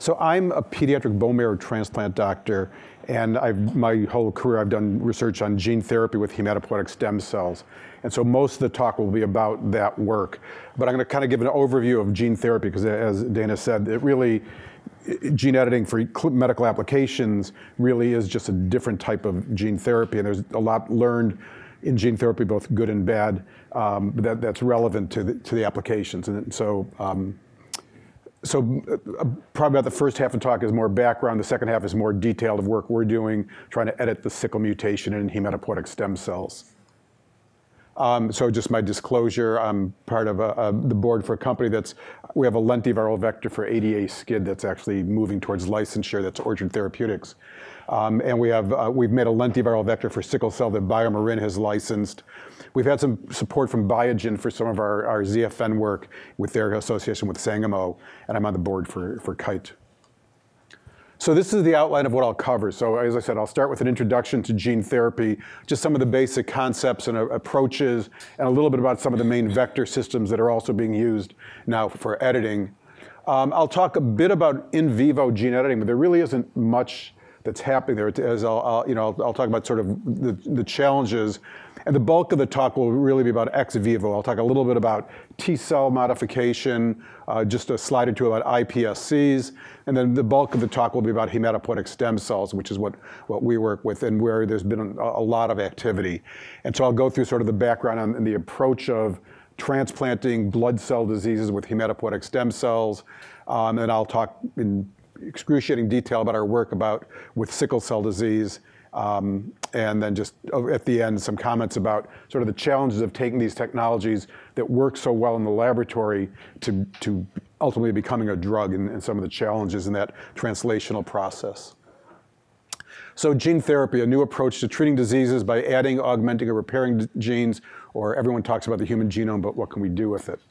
So I'm a pediatric bone marrow transplant doctor, and my whole career I've done research on gene therapy with hematopoietic stem cells. And so most of the talk will be about that work. But I'm going to kind of give an overview of gene therapy because, as Dana said, gene editing for medical applications really is just a different type of gene therapy, and there's a lot learned in gene therapy, both good and bad, that's relevant to the applications. And so probably about the first half of the talk is more background. The second half is more detailed of work we're doing, trying to edit the sickle mutation in hematopoietic stem cells. So just my disclosure, I'm part of the board for a company we have a lentiviral vector for ADA SCID that's actually moving towards licensure, that's Orchard Therapeutics. And we've made a lentiviral vector for sickle cell that BioMarin has licensed. We've had some support from Biogen for some of our ZFN work with their association with Sangamo, and I'm on the board for Kite. So this is the outline of what I'll cover. So as I said, I'll start with an introduction to gene therapy, just some of the basic concepts and approaches, and a little bit about some of the main vector systems that are also being used now for editing. I'll talk a bit about in vivo gene editing, but there really isn't much that's happening there. As I'll talk about sort of the challenges, and the bulk of the talk will really be about ex vivo. I'll talk a little bit about T-cell modification, just a slide or two about iPSCs, and then the bulk of the talk will be about hematopoietic stem cells, which is what we work with and where there's been a lot of activity. And so I'll go through sort of the background on the approach of transplanting blood cell diseases with hematopoietic stem cells, and I'll talk in excruciating detail about our work with sickle cell disease, and then just at the end, some comments about sort of the challenges of taking these technologies that work so well in the laboratory to ultimately becoming a drug, and some of the challenges in that translational process. So gene therapy, a new approach to treating diseases by adding, augmenting, or repairing genes, or everyone talks about the human genome, but what can we do with it?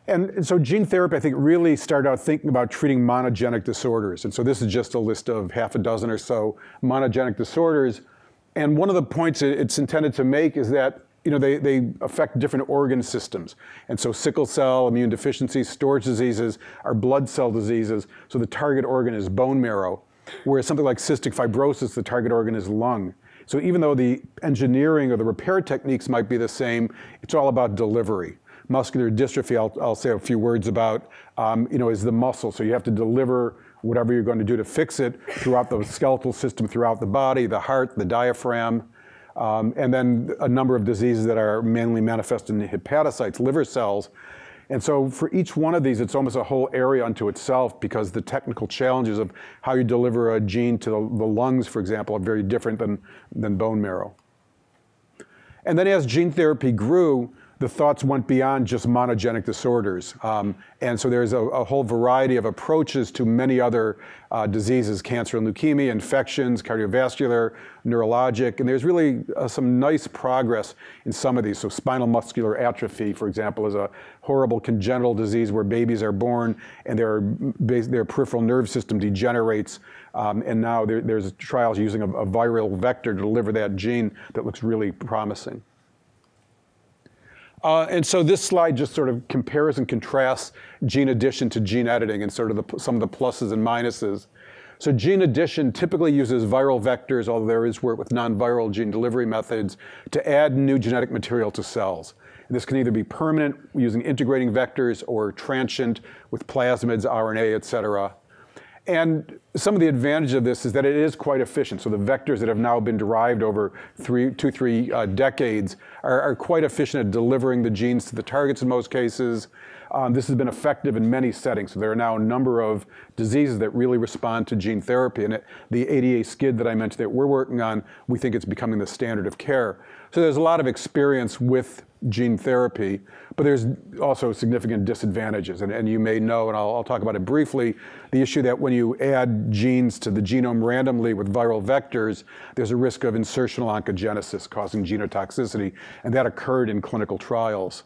And so gene therapy, I think, really started out thinking about treating monogenic disorders. And so this is just a list of half a dozen or so monogenic disorders. And one of the points it's intended to make is that they affect different organ systems. And so sickle cell, immune deficiencies, storage diseases are blood cell diseases. So the target organ is bone marrow. Whereas something like cystic fibrosis, the target organ is lung. So even though the engineering or the repair techniques might be the same, it's all about delivery. Muscular dystrophy, I'll say a few words about, is the muscle. So you have to deliver whatever you're going to do to fix it throughout the skeletal system, throughout the body, the heart, the diaphragm, and then a number of diseases that are mainly manifest in the hepatocytes, liver cells. And so for each one of these, it's almost a whole area unto itself because the technical challenges of how you deliver a gene to the lungs, for example, are very different than bone marrow. And then as gene therapy grew, the thoughts went beyond just monogenic disorders. And so there's a whole variety of approaches to many other diseases, cancer and leukemia, infections, cardiovascular, neurologic, and there's really some nice progress in some of these. So spinal muscular atrophy, for example, is a horrible congenital disease where babies are born and their peripheral nerve system degenerates. And now there's trials using a viral vector to deliver that gene that looks really promising. And so this slide just sort of compares and contrasts gene addition to gene editing and sort of some of the pluses and minuses. So gene addition typically uses viral vectors, although there is work with non-viral gene delivery methods, to add new genetic material to cells. And this can either be permanent using integrating vectors or transient with plasmids, RNA, et cetera. And some of the advantage of this is that it is quite efficient. So the vectors that have now been derived over two, three decades are quite efficient at delivering the genes to the targets in most cases. This has been effective in many settings. So there are now a number of diseases that really respond to gene therapy. And the ADA SCID that I mentioned that we're working on, we think it's becoming the standard of care. So there's a lot of experience with gene therapy, but there's also significant disadvantages. And you may know, and I'll talk about it briefly, the issue that when you add genes to the genome randomly with viral vectors, there's a risk of insertional oncogenesis causing genotoxicity, and that occurred in clinical trials.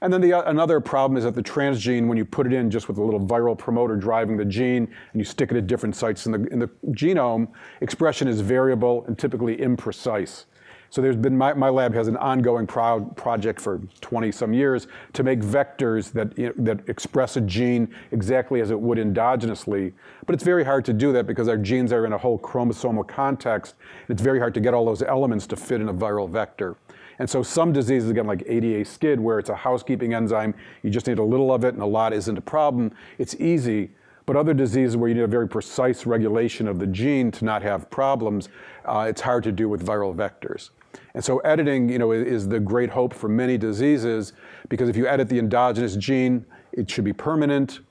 And then another problem is that the transgene, when you put it in just with a little viral promoter driving the gene, and you stick it at different sites in the genome, expression is variable and typically imprecise. So there's been, my lab has an ongoing project for 20 some years to make vectors that express a gene exactly as it would endogenously. But it's very hard to do that because our genes are in a whole chromosomal context. It's very hard to get all those elements to fit in a viral vector. And so some diseases, again, like ADA SCID, where it's a housekeeping enzyme, you just need a little of it and a lot isn't a problem, it's easy. But other diseases where you need a very precise regulation of the gene to not have problems, it's hard to do with viral vectors. And so editing, is the great hope for many diseases, because if you edit the endogenous gene, it should be permanent.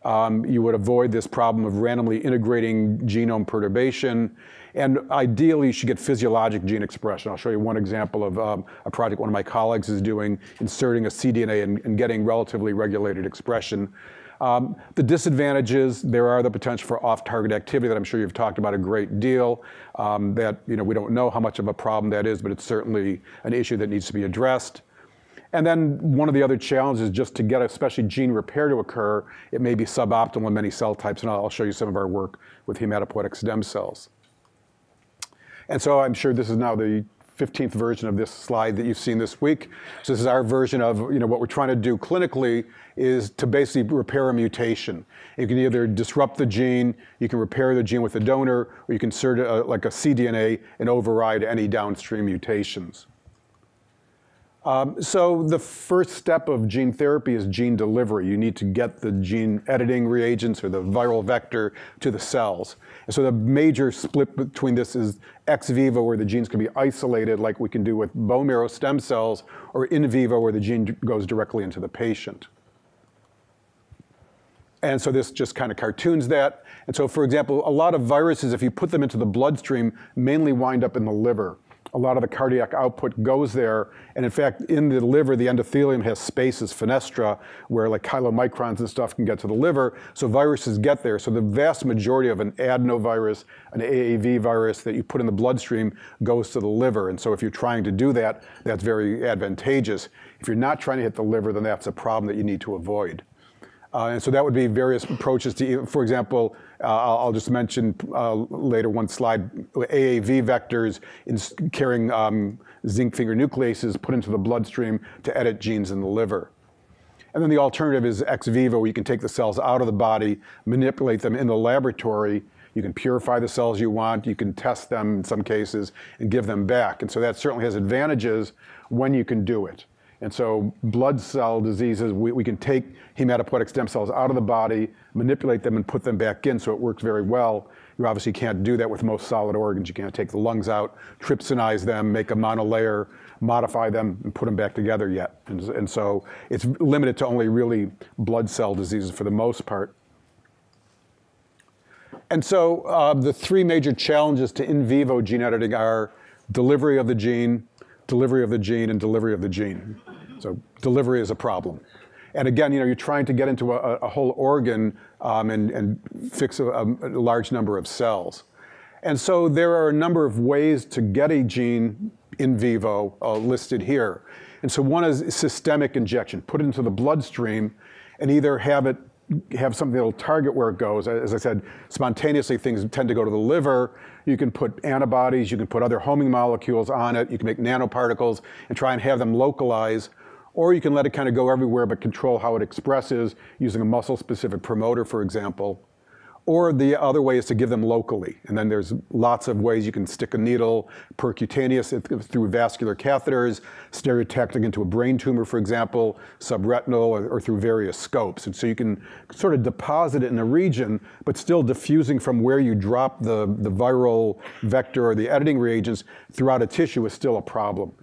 You would avoid this problem of randomly integrating genome perturbation. And ideally, you should get physiologic gene expression. I'll show you one example of a project one of my colleagues is doing, inserting a cDNA and getting relatively regulated expression. The disadvantages, there are the potential for off-target activity that I'm sure you've talked about a great deal, that we don't know how much of a problem that is, but it's certainly an issue that needs to be addressed. And then one of the other challenges is just to get especially gene repair to occur, it may be suboptimal in many cell types, and I'll show you some of our work with hematopoietic stem cells. And so I'm sure this is now the 15th version of this slide that you've seen this week. So this is our version of, what we're trying to do clinically is to basically repair a mutation. You can either disrupt the gene, you can repair the gene with a donor, or you can insert like a cDNA and override any downstream mutations. So the first step of gene therapy is gene delivery. You need to get the gene editing reagents or the viral vector to the cells. And so the major split between this is ex vivo, where the genes can be isolated like we can do with bone marrow stem cells, or in vivo, where the gene goes directly into the patient. And so this just kind of cartoons that. And so, for example, a lot of viruses, if you put them into the bloodstream, mainly wind up in the liver. A lot of the cardiac output goes there. And in fact, in the liver, the endothelium has spaces, fenestra, where like chylomicrons and stuff can get to the liver. So viruses get there. So the vast majority of an adenovirus, an AAV virus that you put in the bloodstream goes to the liver. And so if you're trying to do that, that's very advantageous. If you're not trying to hit the liver, then that's a problem that you need to avoid. And so that would be various approaches to, for example, I'll just mention later one slide, AAV vectors carrying zinc finger nucleases put into the bloodstream to edit genes in the liver. And then the alternative is ex vivo, where you can take the cells out of the body, manipulate them in the laboratory. You can purify the cells you want, you can test them in some cases, and give them back. And so that certainly has advantages when you can do it. And so blood cell diseases, we can take hematopoietic stem cells out of the body, manipulate them, and put them back in, so it works very well. You obviously can't do that with most solid organs. You can't take the lungs out, trypsinize them, make a monolayer, modify them, and put them back together yet. And so it's limited to only really blood cell diseases for the most part. And so the three major challenges to in vivo gene editing are delivery of the gene, and delivery of the gene. So delivery is a problem. And again, you're trying to get into a whole organ and fix a large number of cells. And so there are a number of ways to get a gene in vivo listed here. And so one is systemic injection. Put it into the bloodstream and either have something that will target where it goes. As I said, spontaneously things tend to go to the liver. You can put antibodies, you can put other homing molecules on it, you can make nanoparticles and try and have them localize. Or you can let it kind of go everywhere but control how it expresses using a muscle-specific promoter, for example. Or the other way is to give them locally. And then there's lots of ways you can stick a needle percutaneous through vascular catheters, stereotactic into a brain tumor, for example, subretinal, or through various scopes. And so you can sort of deposit it in a region, but still diffusing from where you drop the viral vector or the editing reagents throughout a tissue is still a problem.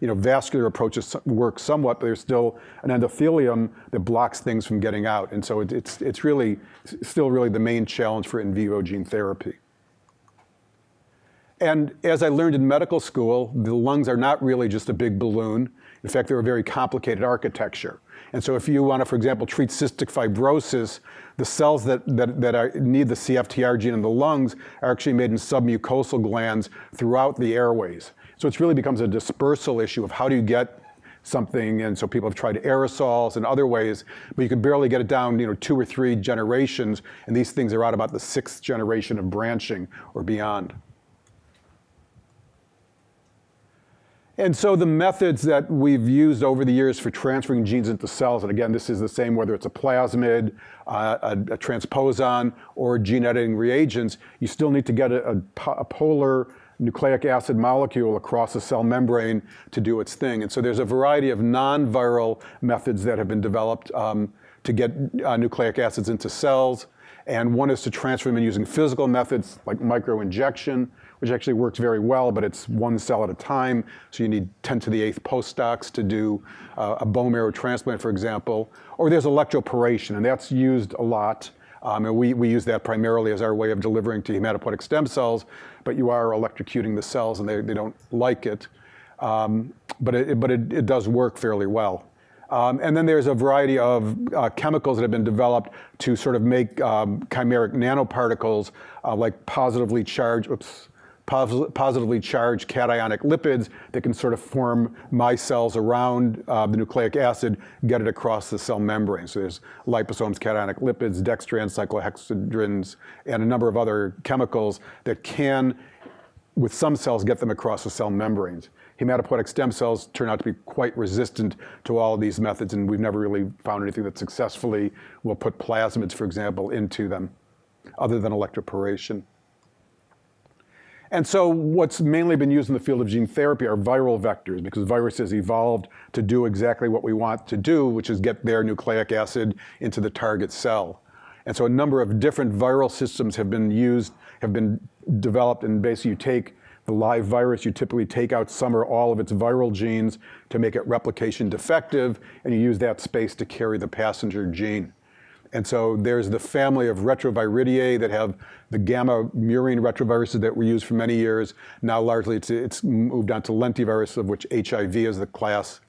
Vascular approaches work somewhat, but there's still an endothelium that blocks things from getting out. And so it's really still really the main challenge for in vivo gene therapy. And as I learned in medical school, the lungs are not really just a big balloon. In fact, they're a very complicated architecture. And so if you want to, for example, treat cystic fibrosis, the cells that need the CFTR gene in the lungs are actually made in submucosal glands throughout the airways. So it really becomes a dispersal issue of how do you get something, and so people have tried aerosols and other ways, but you can barely get it down 2 or 3 generations, and these things are out about the 6th generation of branching or beyond. And so the methods that we've used over the years for transferring genes into cells, and again, this is the same whether it's a plasmid, a transposon, or gene editing reagents, you still need to get a polar nucleic acid molecule across the cell membrane to do its thing. And so there's a variety of non-viral methods that have been developed to get nucleic acids into cells. And one is to transfer them using physical methods like microinjection, which actually works very well, but it's one cell at a time. So you need 10 to the 8th postdocs to do a bone marrow transplant, for example. Or there's electroporation, and that's used a lot. And we use that primarily as our way of delivering to hematopoietic stem cells, but you are electrocuting the cells and they don't like it. But it does work fairly well. And then there's a variety of chemicals that have been developed to sort of make chimeric nanoparticles like positively charged cationic lipids that can sort of form micelles around the nucleic acid, get it across the cell membrane. So there's liposomes, cationic lipids, dextrans, cyclohexadrins, and a number of other chemicals that can, with some cells, get them across the cell membranes. Hematopoietic stem cells turn out to be quite resistant to all of these methods, and we've never really found anything that successfully will put plasmids, for example, into them, other than electroporation. And so what's mainly been used in the field of gene therapy are viral vectors, because viruses evolved to do exactly what we want to do, which is get their nucleic acid into the target cell. And so a number of different viral systems have been developed, and basically you take the live virus, you typically take out some or all of its viral genes to make it replication defective, and you use that space to carry the passenger gene. And so there's the family of retroviridae that have the gamma murine retroviruses that were used for many years. Now largely it's moved on to lentivirus, of which HIV is the class.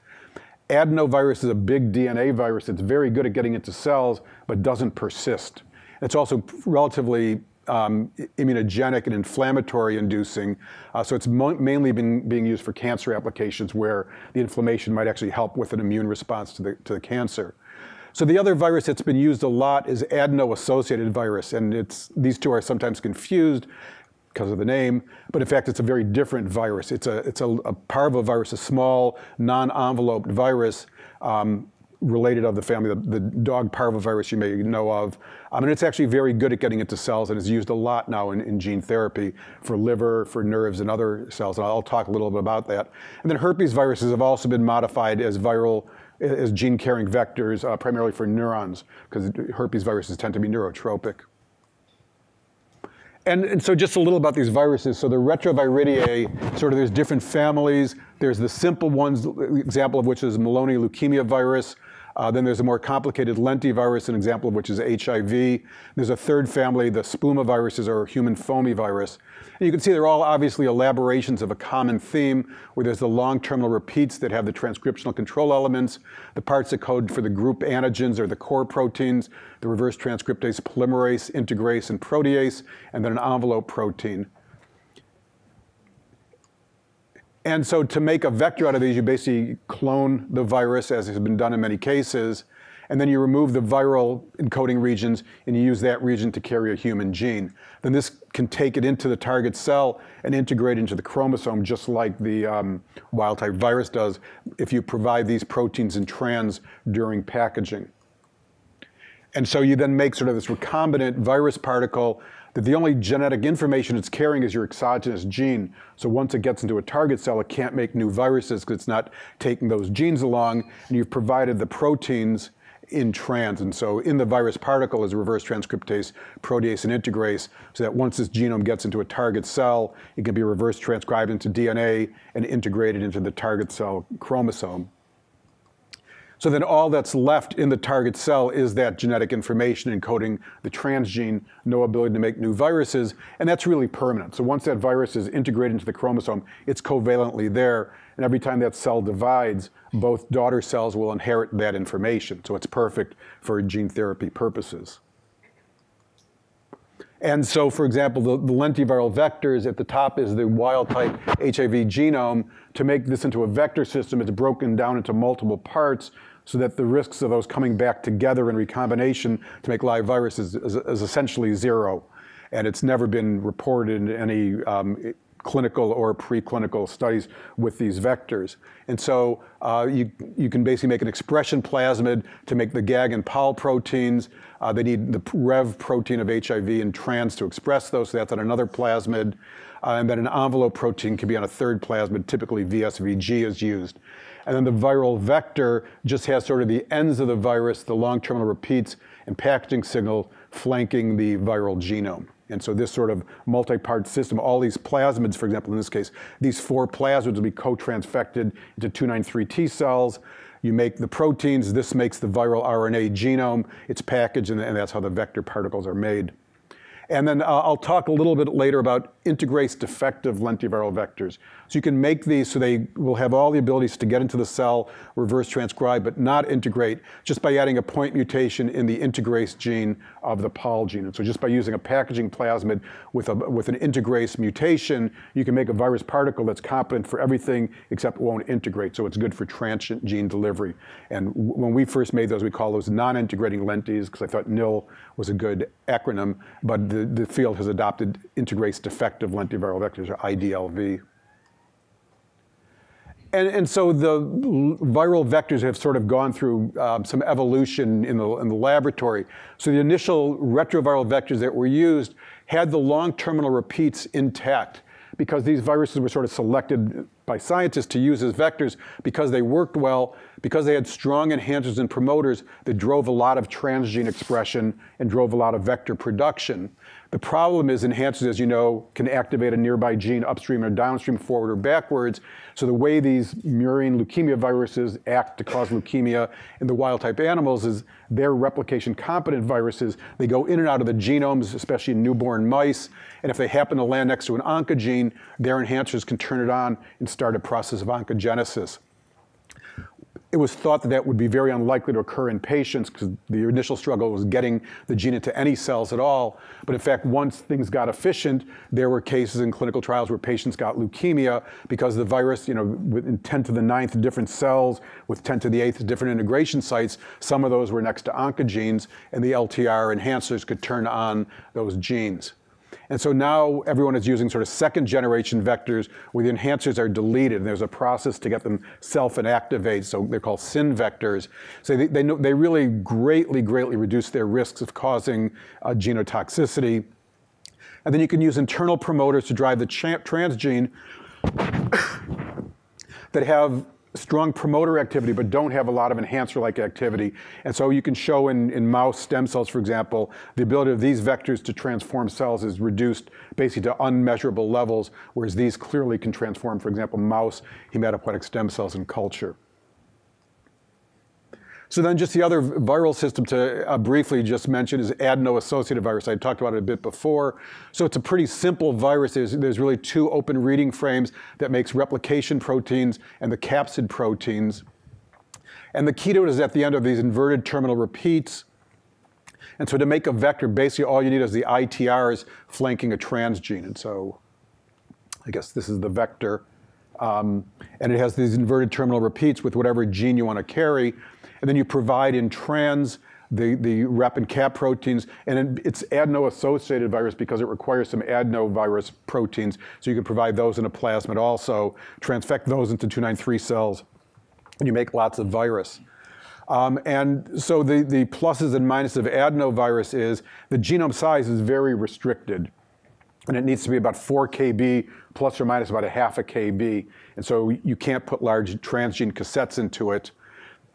Adenovirus is a big DNA virus that's very good at getting into cells, but doesn't persist. It's also relatively immunogenic and inflammatory inducing. So it's mainly being used for cancer applications where the inflammation might actually help with an immune response to the cancer. So the other virus that's been used a lot is Adeno-Associated Virus, and these two are sometimes confused because of the name, but in fact it's a very different virus. It's a parvovirus, a small non-enveloped virus related of the family, the dog parvovirus you may know of. And it's actually very good at getting into cells and is used a lot now in gene therapy for liver, for nerves, and other cells. And I'll talk a little bit about that. And then herpes viruses have also been modified as gene-carrying vectors, primarily for neurons, because herpes viruses tend to be neurotropic. And so just a little about these viruses. So the retroviridae, sort of there's different families. There's the simple ones, example of which is Maloney leukemia virus. Then there's a more complicated lentivirus, an example of which is HIV. There's a third family, the spumaviruses, or human foamy virus. And you can see they're all obviously elaborations of a common theme, where there's the long terminal repeats that have the transcriptional control elements, the parts that code for the group antigens or the core proteins, the reverse transcriptase, polymerase, integrase, and protease, and then an envelope protein. And so to make a vector out of these, you basically clone the virus, as has been done in many cases, and then you remove the viral encoding regions, and you use that region to carry a human gene. Then this can take it into the target cell and integrate into the chromosome, just like the wild-type virus does, if you provide these proteins in trans during packaging. And so you then make sort of this recombinant virus particle that the only genetic information it's carrying is your exogenous gene. So once it gets into a target cell, it can't make new viruses because it's not taking those genes along, and you've provided the proteins in trans. And so in the virus particle is reverse transcriptase, protease, and integrase, so that once this genome gets into a target cell, it can be reverse transcribed into DNA and integrated into the target cell chromosome. So then all that's left in the target cell is that genetic information encoding the transgene, no ability to make new viruses, and that's really permanent. So once that virus is integrated into the chromosome, it's covalently there, and every time that cell divides, both daughter cells will inherit that information. So it's perfect for gene therapy purposes. And so, for example, the lentiviral vectors, at the top is the wild-type HIV genome. To make this into a vector system, it's broken down into multiple parts so that the risks of those coming back together in recombination to make live viruses is essentially zero. And it's never been reported in any clinical or preclinical studies with these vectors. And so you can basically make an expression plasmid to make the GAG and POL proteins. They need the Rev protein of HIV and trans to express those, so that's on another plasmid. And then an envelope protein can be on a third plasmid, typically VSVG is used. And then the viral vector just has sort of the ends of the virus, the long terminal repeats, and packaging signal flanking the viral genome. And so this sort of multi-part system, all these plasmids, for example, in this case, these 4 plasmids will be co-transfected into 293 T cells. You make the proteins, this makes the viral RNA genome, it's packaged, and that's how the vector particles are made. And then I'll talk a little bit later about integrase defective lentiviral vectors. So you can make these so they will have all the abilities to get into the cell, reverse transcribe, but not integrate, just by adding a point mutation in the integrase gene of the POL gene. And so just by using a packaging plasmid with an integrase mutation, you can make a virus particle that's competent for everything except it won't integrate. So it's good for transient gene delivery. And when we first made those, we call those non-integrating lentis, because I thought NIL was a good acronym, but the field has adopted integrase defective lentiviral vectors, or IDLV. And so the viral vectors have sort of gone through some evolution in the laboratory. So the initial retroviral vectors that were used had the long terminal repeats intact, because these viruses were sort of selected by scientists to use as vectors because they worked well, because they had strong enhancers and promoters that drove a lot of transgene expression and drove a lot of vector production. The problem is enhancers, as you know, can activate a nearby gene upstream or downstream, forward or backwards. So the way these murine leukemia viruses act to cause leukemia in the wild type animals is they're replication competent viruses. They go in and out of the genomes, especially in newborn mice. And if they happen to land next to an oncogene, their enhancers can turn it on and start a process of oncogenesis. It was thought that that would be very unlikely to occur in patients because the initial struggle was getting the gene into any cells at all. But in fact, once things got efficient, there were cases in clinical trials where patients got leukemia because the virus, with 10 to the 9th different cells, with 10 to the 8th different integration sites, some of those were next to oncogenes, and the LTR enhancers could turn on those genes. And so now everyone is using sort of second generation vectors where the enhancers are deleted, and there's a process to get them self-inactivate, so they're called syn vectors. So they really greatly reduce their risks of causing genotoxicity. And then you can use internal promoters to drive the transgene that have strong promoter activity but don't have a lot of enhancer-like activity. And so you can show in mouse stem cells, for example, the ability of these vectors to transform cells is reduced basically to unmeasurable levels, whereas these clearly can transform, for example, mouse hematopoietic stem cells in culture. So then just the other viral system to briefly just mention is Adeno-Associated Virus. I talked about it a bit before. So it's a pretty simple virus. There's really 2 open reading frames that makes replication proteins and the capsid proteins. And the key to it is at the end of these inverted terminal repeats. And so to make a vector, basically all you need is the ITRs flanking a transgene. And so I guess this is the vector. And it has these inverted terminal repeats with whatever gene you want to carry. And then you provide in trans the rep and cap proteins, and it's adeno-associated virus because it requires some adenovirus proteins, so you can provide those in a plasmid also, transfect those into 293 cells, and you make lots of virus. And so the pluses and minuses of adenovirus is the genome size is very restricted, and it needs to be about 4 kb plus or minus about a half a kb, and so you can't put large transgene cassettes into it.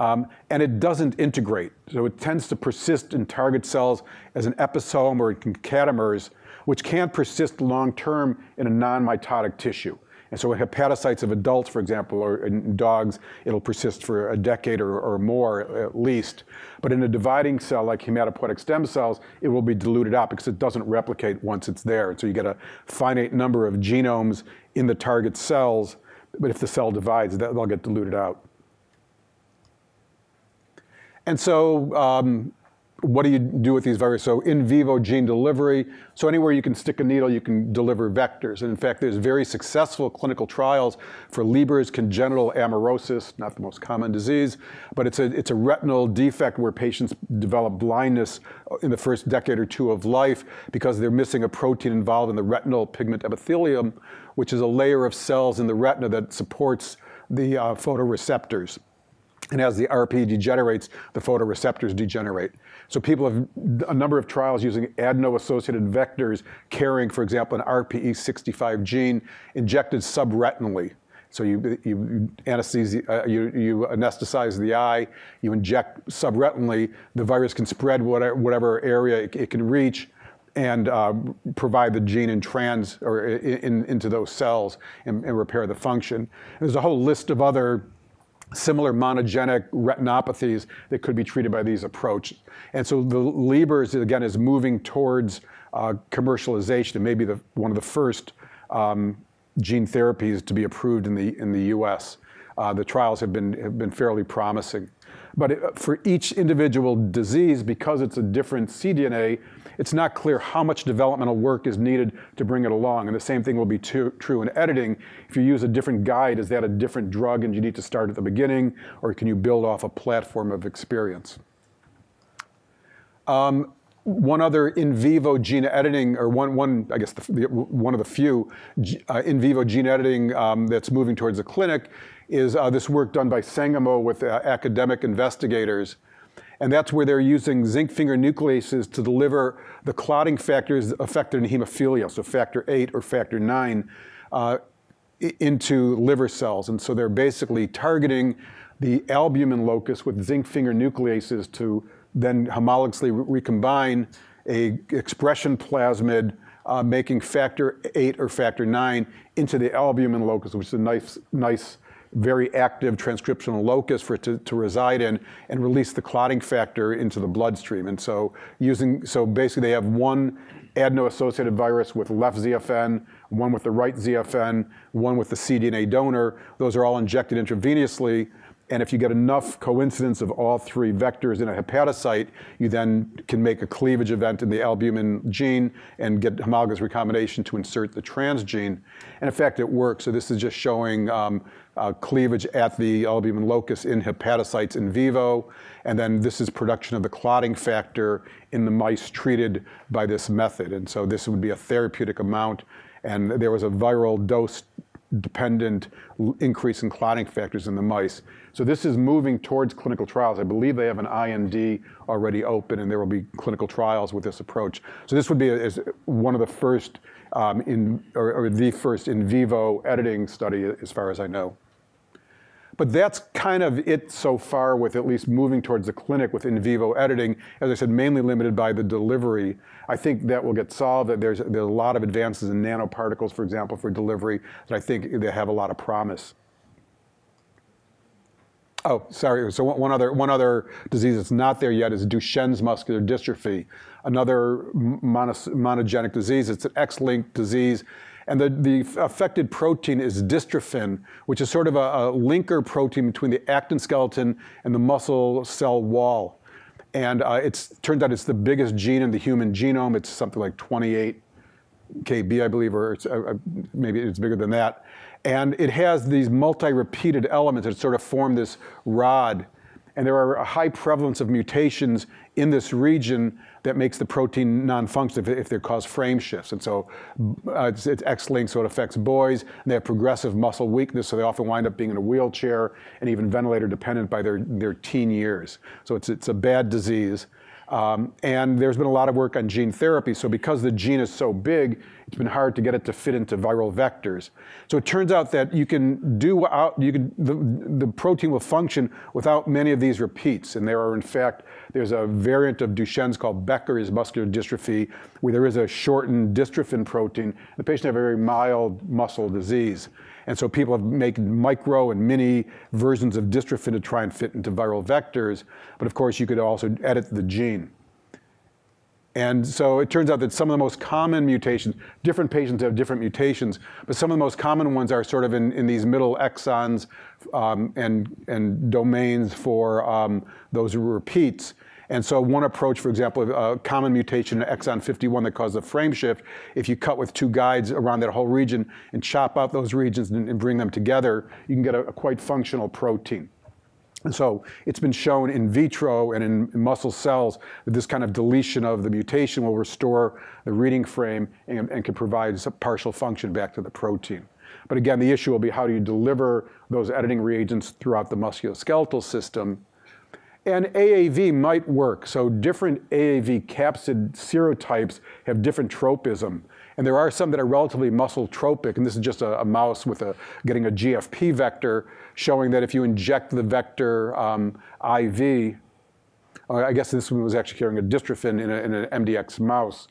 And it doesn't integrate. So it tends to persist in target cells as an episome or in concatemers, which can persist long-term in a non-mitotic tissue. And so in hepatocytes of adults, for example, or in dogs, it'll persist for a decade or more at least. But in a dividing cell like hematopoietic stem cells, it will be diluted out because it doesn't replicate once it's there. And so you get a finite number of genomes in the target cells, but if the cell divides, they'll get diluted out. And so what do you do with these viruses? So in vivo gene delivery, so anywhere you can stick a needle, you can deliver vectors. And in fact, there's very successful clinical trials for Leber's congenital amaurosis, not the most common disease, but it's a retinal defect where patients develop blindness in the first decade or two of life because they're missing a protein involved in the retinal pigment epithelium, which is a layer of cells in the retina that supports the photoreceptors. And as the RP degenerates, the photoreceptors degenerate. So people have a number of trials using adeno-associated vectors carrying, for example, an RPE65 gene injected subretinally. So you anesthetize the eye, you inject subretinally, the virus can spread whatever area it can reach and provide the gene into those cells and repair the function. And there's a whole list of other similar monogenic retinopathies that could be treated by these approaches. And so the Leber's, again, is moving towards commercialization and maybe one of the first gene therapies to be approved in the US. The trials have been fairly promising. But for each individual disease, because it's a different cDNA, it's not clear how much developmental work is needed to bring it along. And the same thing will be true in editing. If you use a different guide, is that a different drug and you need to start at the beginning, or can you build off a platform of experience? One other in vivo gene editing, or I guess one of the few in vivo gene editing that's moving towards the clinic is this work done by Sangamo with academic investigators. And that's where they're using zinc finger nucleases to deliver the clotting factors affected in hemophilia, so factor 8 or factor 9, into liver cells. And so they're basically targeting the albumin locus with zinc finger nucleases to then homologously recombine a expression plasmid making factor 8 or factor 9 into the albumin locus, which is a nice very active transcriptional locus for it to reside in and release the clotting factor into the bloodstream. And so basically they have one adeno-associated virus with left ZFN, one with the right ZFN, one with the cDNA donor. Those are all injected intravenously. And if you get enough coincidence of all three vectors in a hepatocyte, you then can make a cleavage event in the albumin gene and get homologous recombination to insert the transgene. And in fact, it works. So this is just showing cleavage at the albumin locus in hepatocytes in vivo. And then this is production of the clotting factor in the mice treated by this method. And so this would be a therapeutic amount. And there was a viral dose-dependent increase in clotting factors in the mice. So this is moving towards clinical trials. I believe they have an IND already open, and there will be clinical trials with this approach. So this would be one of the first, or the first in vivo editing study, as far as I know. But that's kind of it so far with at least moving towards the clinic with in vivo editing. As I said, mainly limited by the delivery. I think that will get solved. There's a lot of advances in nanoparticles, for example, for delivery that I think they have a lot of promise. Oh, sorry. So one other disease that's not there yet is Duchenne's muscular dystrophy, another monogenic disease. It's an X-linked disease. And the affected protein is dystrophin, which is sort of a linker protein between the actin skeleton and the muscle cell wall. And it turns out it's the biggest gene in the human genome. It's something like 28 kb, I believe, or maybe it's bigger than that. And it has these multi-repeated elements that sort of form this rod. And there are a high prevalence of mutations in this region that makes the protein non-functional if they cause frame shifts. And so it's X-linked, so it affects boys. And they have progressive muscle weakness, so they often wind up being in a wheelchair and even ventilator dependent by their teen years. So it's a bad disease. And there's been a lot of work on gene therapy. So because the gene is so big, it's been hard to get it to fit into viral vectors. So it turns out that the protein will function without many of these repeats. And there's a variant of Duchenne's called Becker's muscular dystrophy, where there is a shortened dystrophin protein. The patient has a very mild muscle disease. And so people have made micro and mini versions of dystrophin to try and fit into viral vectors. But of course, you could also edit the gene. And so it turns out that some of the most common mutations, different patients have different mutations, but some of the most common ones are sort of in these middle exons and domains for those repeats. And so one approach, for example, a common mutation in exon 51 that causes a frame shift, if you cut with 2 guides around that whole region and chop out those regions and bring them together, you can get a quite functional protein. And so it's been shown in vitro and in muscle cells that this kind of deletion of the mutation will restore the reading frame and can provide some partial function back to the protein. But again, the issue will be how do you deliver those editing reagents throughout the musculoskeletal system. And AAV might work. So different AAV capsid serotypes have different tropism. And there are some that are relatively muscle tropic, and this is just a mouse with getting a GFP vector, showing that if you inject the vector IV, I guess this one was actually carrying a dystrophin in an MDX mouse,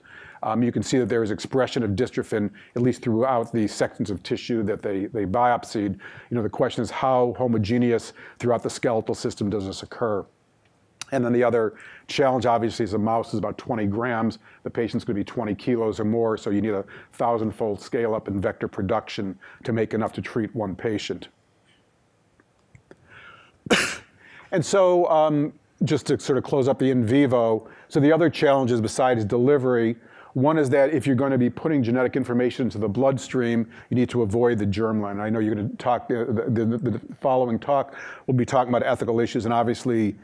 you can see that there is expression of dystrophin, at least throughout the sections of tissue that they biopsied. The question is how homogeneous throughout the skeletal system does this occur? And then the other challenge, obviously, is a mouse is about 20 grams. The patient's going to be 20 kilos or more, so you need a 1,000-fold scale up in vector production to make enough to treat one patient. And so just to sort of close up the in vivo, so the other challenges besides delivery, one is that if you're going to be putting genetic information into the bloodstream, you need to avoid the germline. I know you're going to talk, the following talk, we'll be talking about ethical issues, and obviously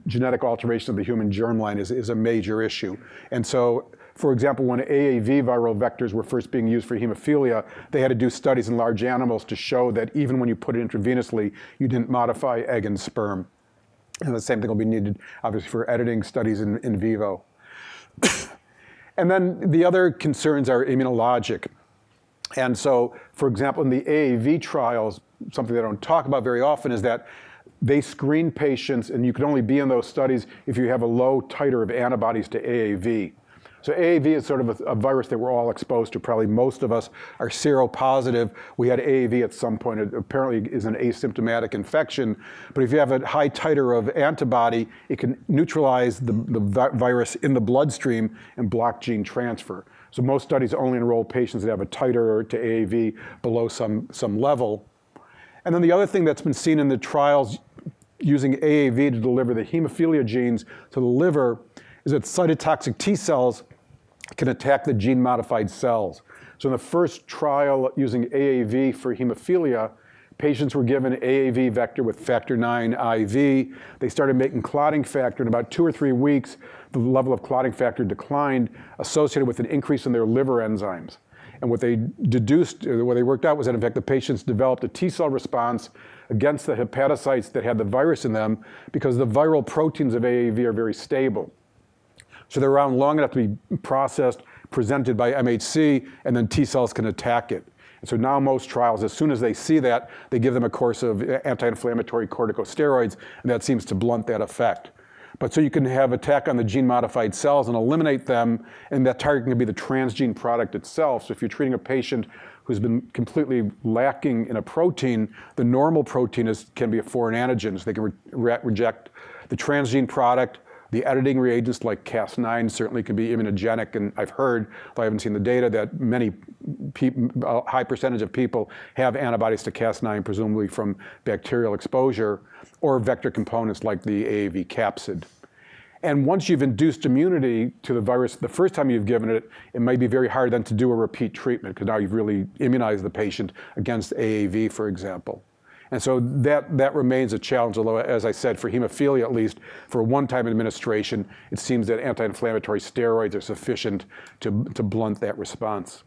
genetic alteration of the human germline is a major issue. And so, for example, when AAV viral vectors were first being used for hemophilia, they had to do studies in large animals to show that even when you put it intravenously, you didn't modify egg and sperm. And the same thing will be needed, obviously, for editing studies in vivo. And then the other concerns are immunologic. And so, for example, in the AAV trials, something they don't talk about very often is that they screen patients, and you can only be in those studies if you have a low titer of antibodies to AAV. So AAV is sort of a virus that we're all exposed to. Probably most of us are seropositive. We had AAV at some point. It apparently is an asymptomatic infection. But if you have a high titer of antibody, it can neutralize the virus in the bloodstream and block gene transfer. So most studies only enroll patients that have a titer to AAV below some level. And then the other thing that's been seen in the trials using AAV to deliver the hemophilia genes to the liver is that cytotoxic T cells can attack the gene-modified cells. So in the first trial using AAV for hemophilia, patients were given AAV vector with factor IX IV. They started making clotting factor. In about 2 or 3 weeks, the level of clotting factor declined, associated with an increase in their liver enzymes. And what they worked out was that, in fact, the patients developed a T cell response against the hepatocytes that had the virus in them because the viral proteins of AAV are very stable. So they're around long enough to be processed, presented by MHC, and then T cells can attack it. And so now most trials, as soon as they see that, they give them a course of anti-inflammatory corticosteroids, and that seems to blunt that effect. But so you can have attack on the gene-modified cells and eliminate them, and that target can be the transgene product itself. So if you're treating a patient who's been completely lacking in a protein, the normal protein can be a foreign antigen, so they can reject the transgene product. The editing reagents like Cas9 certainly can be immunogenic, and I've heard, though I haven't seen the data, that many a high percentage of people have antibodies to Cas9, presumably from bacterial exposure, or vector components like the AAV capsid. And once you've induced immunity to the virus the first time you've given it, it may be very hard then to do a repeat treatment, because now you've really immunized the patient against AAV, for example. And so that remains a challenge, although, as I said, for hemophilia at least, for a one-time administration, it seems that anti-inflammatory steroids are sufficient to blunt that response.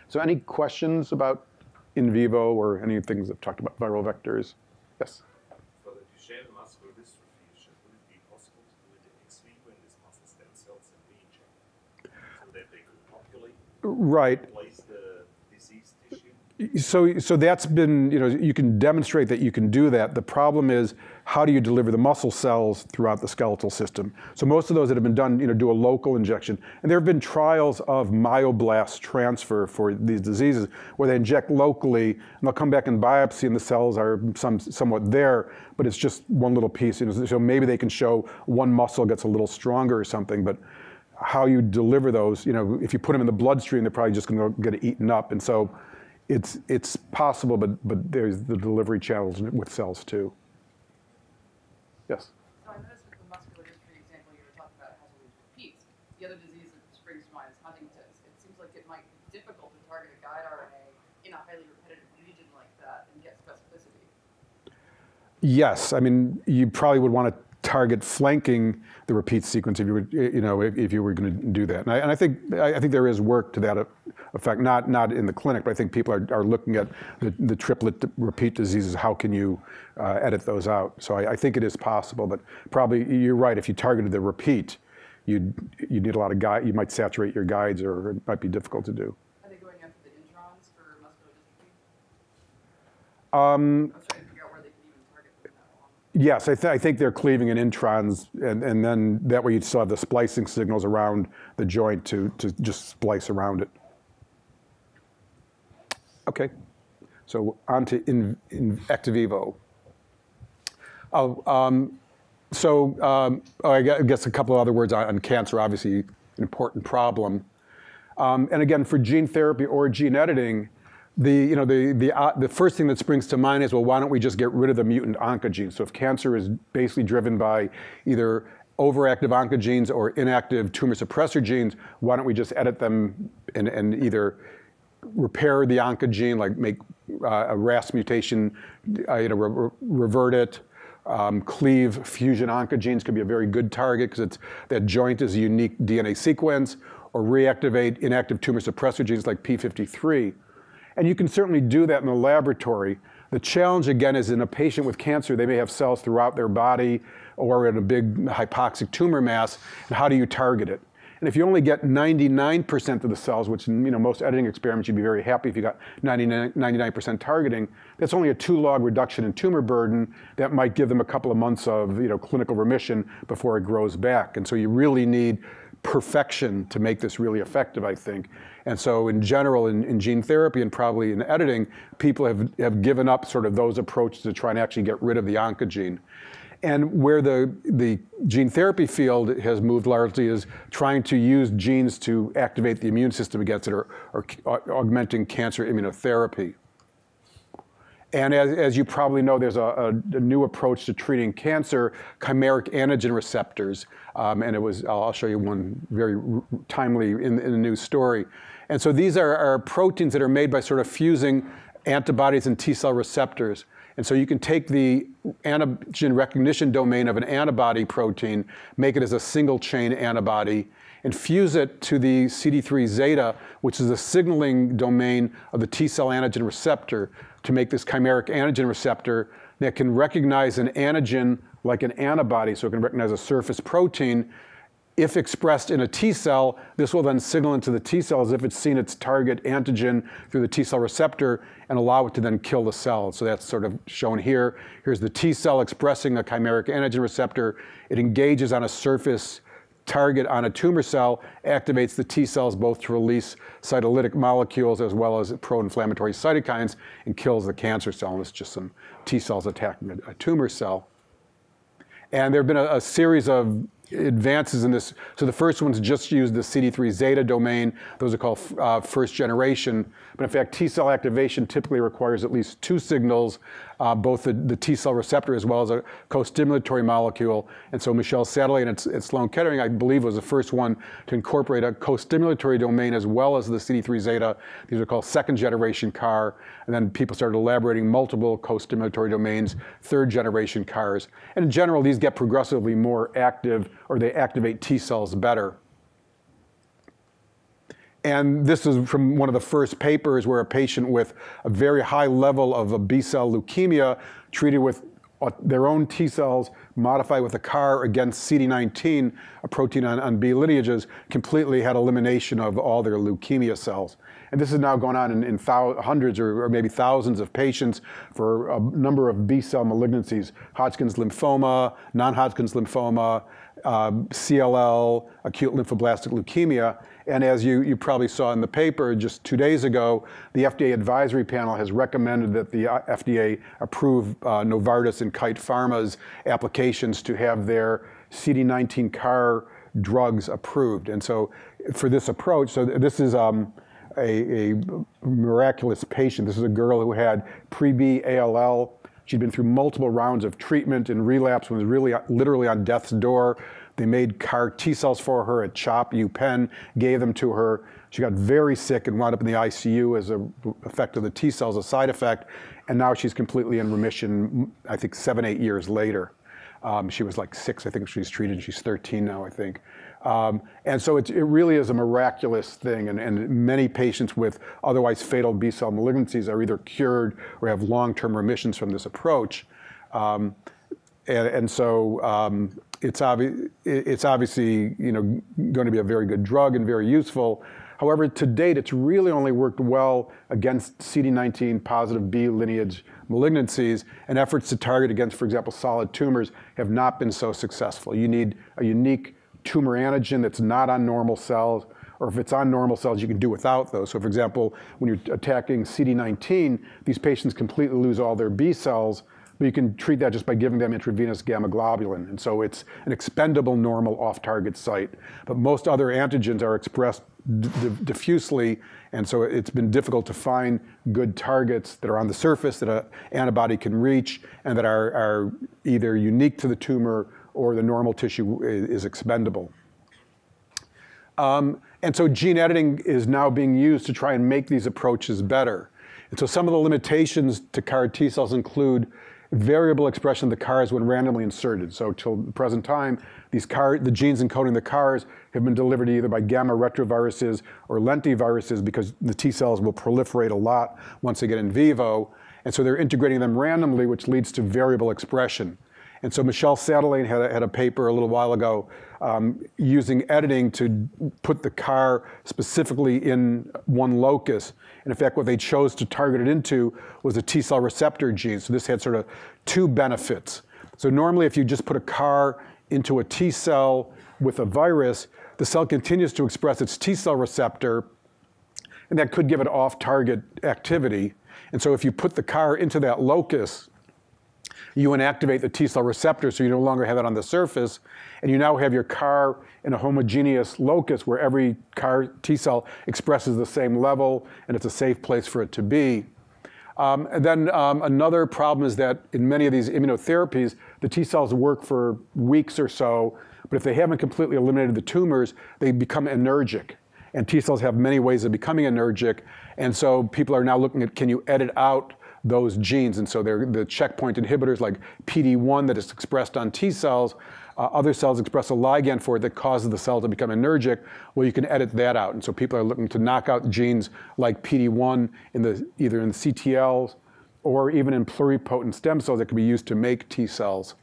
So any questions about in vivo or any things that talked about viral vectors? Yes? For the Duchenne muscular dystrophy, would it be possible to do it ex vivo in these muscle stem cells and re-inject so that they could populate, replace the diseased tissue? So that's been, you can demonstrate that you can do that. The problem is, how do you deliver the muscle cells throughout the skeletal system? So most of those that have been done, do a local injection. And there have been trials of myoblast transfer for these diseases where they inject locally, and they'll come back and biopsy, and the cells are somewhat there, but it's just one little piece. So maybe they can show one muscle gets a little stronger or something, but how you deliver those, if you put them in the bloodstream, they're probably just going to get eaten up. And so it's possible, but there's the delivery challenge with cells too. Yes? So I noticed with the muscular dystrophy, Yes, I mean, you probably would want to target flanking the repeat sequence if you were, if you were going to do that. And I think there is work to that effect, not in the clinic, but I think people are looking at the triplet repeat diseases. How can you edit those out? So I think it is possible, but probably you're right. If you targeted the repeat, you need a lot of guide. You might saturate your guides, or it might be difficult to do. Are they going after the introns for muscular dystrophy? I was trying to figure out where they could even target them that long. Yes, I think they're cleaving in introns, and then that way you'd still have the splicing signals around the joint to just splice around it. Okay, so on to in ex vivo. I guess a couple of other words on cancer, obviously an important problem. And again, for gene therapy or gene editing, the first thing that springs to mind is, well, why don't we just get rid of the mutant oncogenes? So if cancer is basically driven by either overactive oncogenes or inactive tumor suppressor genes, why don't we just edit them and either repair the oncogene, like make a RAS mutation, revert it, cleave fusion oncogenes could be a very good target because that joint is a unique DNA sequence, or reactivate inactive tumor suppressor genes like P53. And you can certainly do that in the laboratory. The challenge, again, is in a patient with cancer, they may have cells throughout their body or in a big hypoxic tumor mass, and how do you target it? And if you only get 99% of the cells, which in most editing experiments you'd be very happy if you got 99% targeting, that's only a 2-log reduction in tumor burden that might give them a couple of months of clinical remission before it grows back. And so you really need perfection to make this really effective, I think. And so in general, in gene therapy and probably in editing, people have given up sort of those approaches to try and actually get rid of the oncogene. And where the gene therapy field has moved largely is trying to use genes to activate the immune system against it, or augmenting cancer immunotherapy. And as you probably know, there's a new approach to treating cancer, chimeric antigen receptors. And I'll show you one very timely in the news story. And so these are proteins that are made by sort of fusing antibodies and T-cell receptors. And so you can take the antigen recognition domain of an antibody protein, make it as a single chain antibody, and fuse it to the CD3 zeta, which is a signaling domain of the T-cell antigen receptor, to make this chimeric antigen receptor that can recognize an antigen like an antibody, so it can recognize a surface protein. If expressed in a T cell, this will then signal into the T cell as if it's seen its target antigen through the T cell receptor and allow it to then kill the cell. So that's sort of shown here. Here's the T cell expressing a chimeric antigen receptor. It engages on a surface target on a tumor cell, activates the T cells both to release cytolytic molecules as well as pro-inflammatory cytokines, and kills the cancer cell. And it's just some T cells attacking a tumor cell. And there have been a series of advances in this. So the first one's just used the CD3 zeta domain. Those are called first generation. But in fact, T cell activation typically requires at least 2 signals, both the T cell receptor as well as a co-stimulatory molecule. And so Michel Satterley at Sloan Kettering, I believe, was the first one to incorporate a co-stimulatory domain as well as the CD3 zeta. These are called second generation CAR. And then people started elaborating multiple co-stimulatory domains, third generation CARs. And in general, these get progressively more active, or they activate T cells better. And this is from one of the first papers where a patient with a very high level of a B-cell leukemia treated with their own T cells modified with a CAR against CD19, a protein on B lineages, completely had elimination of all their leukemia cells. And this is now going on in hundreds or maybe thousands of patients for a number of B-cell malignancies: Hodgkin's lymphoma, non-Hodgkin's lymphoma, CLL, acute lymphoblastic leukemia. And as you probably saw in the paper just 2 days ago, the FDA advisory panel has recommended that the FDA approve Novartis and Kite Pharma's applications to have their CD19 CAR drugs approved. And so for this approach, so this is a miraculous patient. This is a girl who had pre-B ALL. She'd been through multiple rounds of treatment and relapse, was really literally on death's door. They made CAR T cells for her at CHOP UPenn, gave them to her. She got very sick and wound up in the ICU as an effect of the T cells, a side effect, and now she's completely in remission, I think 7, 8 years later. She was like 6, I think she's treated, she's 13 now, I think. And so it really is a miraculous thing, and many patients with otherwise fatal B-cell malignancies are either cured or have long-term remissions from this approach. So it's obviously going to be a very good drug and very useful. However, to date, it's really only worked well against CD19 positive B lineage malignancies, and efforts to target against, for example, solid tumors have not been so successful. You need a unique tumor antigen that's not on normal cells, or if it's on normal cells, you can do without those. So for example, when you're attacking CD19, these patients completely lose all their B cells, but you can treat that just by giving them intravenous gamma globulin. And so it's an expendable normal off-target site. But most other antigens are expressed diffusely, and so it's been difficult to find good targets that are on the surface that an antibody can reach and that are either unique to the tumor or the normal tissue is expendable. And so gene editing is now being used to try and make these approaches better. And so some of the limitations to CAR T cells include variable expression of the CARs when randomly inserted. So till the present time, the genes encoding the CARs have been delivered either by gamma retroviruses or lentiviruses because the T cells will proliferate a lot once they get in vivo. And so they're integrating them randomly, which leads to variable expression. And so Michel Sadelain had a paper a little while ago using editing to put the CAR specifically in one locus. And in fact, what they chose to target it into was the T cell receptor gene. So this had sort of 2 benefits. So normally if you just put a CAR into a T cell with a virus, the cell continues to express its T cell receptor, and that could give it off-target activity. And so if you put the CAR into that locus, you inactivate the T cell receptor, so you no longer have it on the surface, and you now have your CAR in a homogeneous locus where every CAR T cell expresses the same level, and it's a safe place for it to be. And then another problem is that in many of these immunotherapies, the T cells work for weeks or so, but if they haven't completely eliminated the tumors, they become anergic. And T cells have many ways of becoming anergic, and so people are now looking at, can you edit out those genes? And so they're the checkpoint inhibitors like PD-1 that is expressed on T cells. Other cells express a ligand for it that causes the cell to become anergic. Well, you can edit that out. And so people are looking to knock out genes like PD-1 either in the CTLs or even in pluripotent stem cells that can be used to make T cells.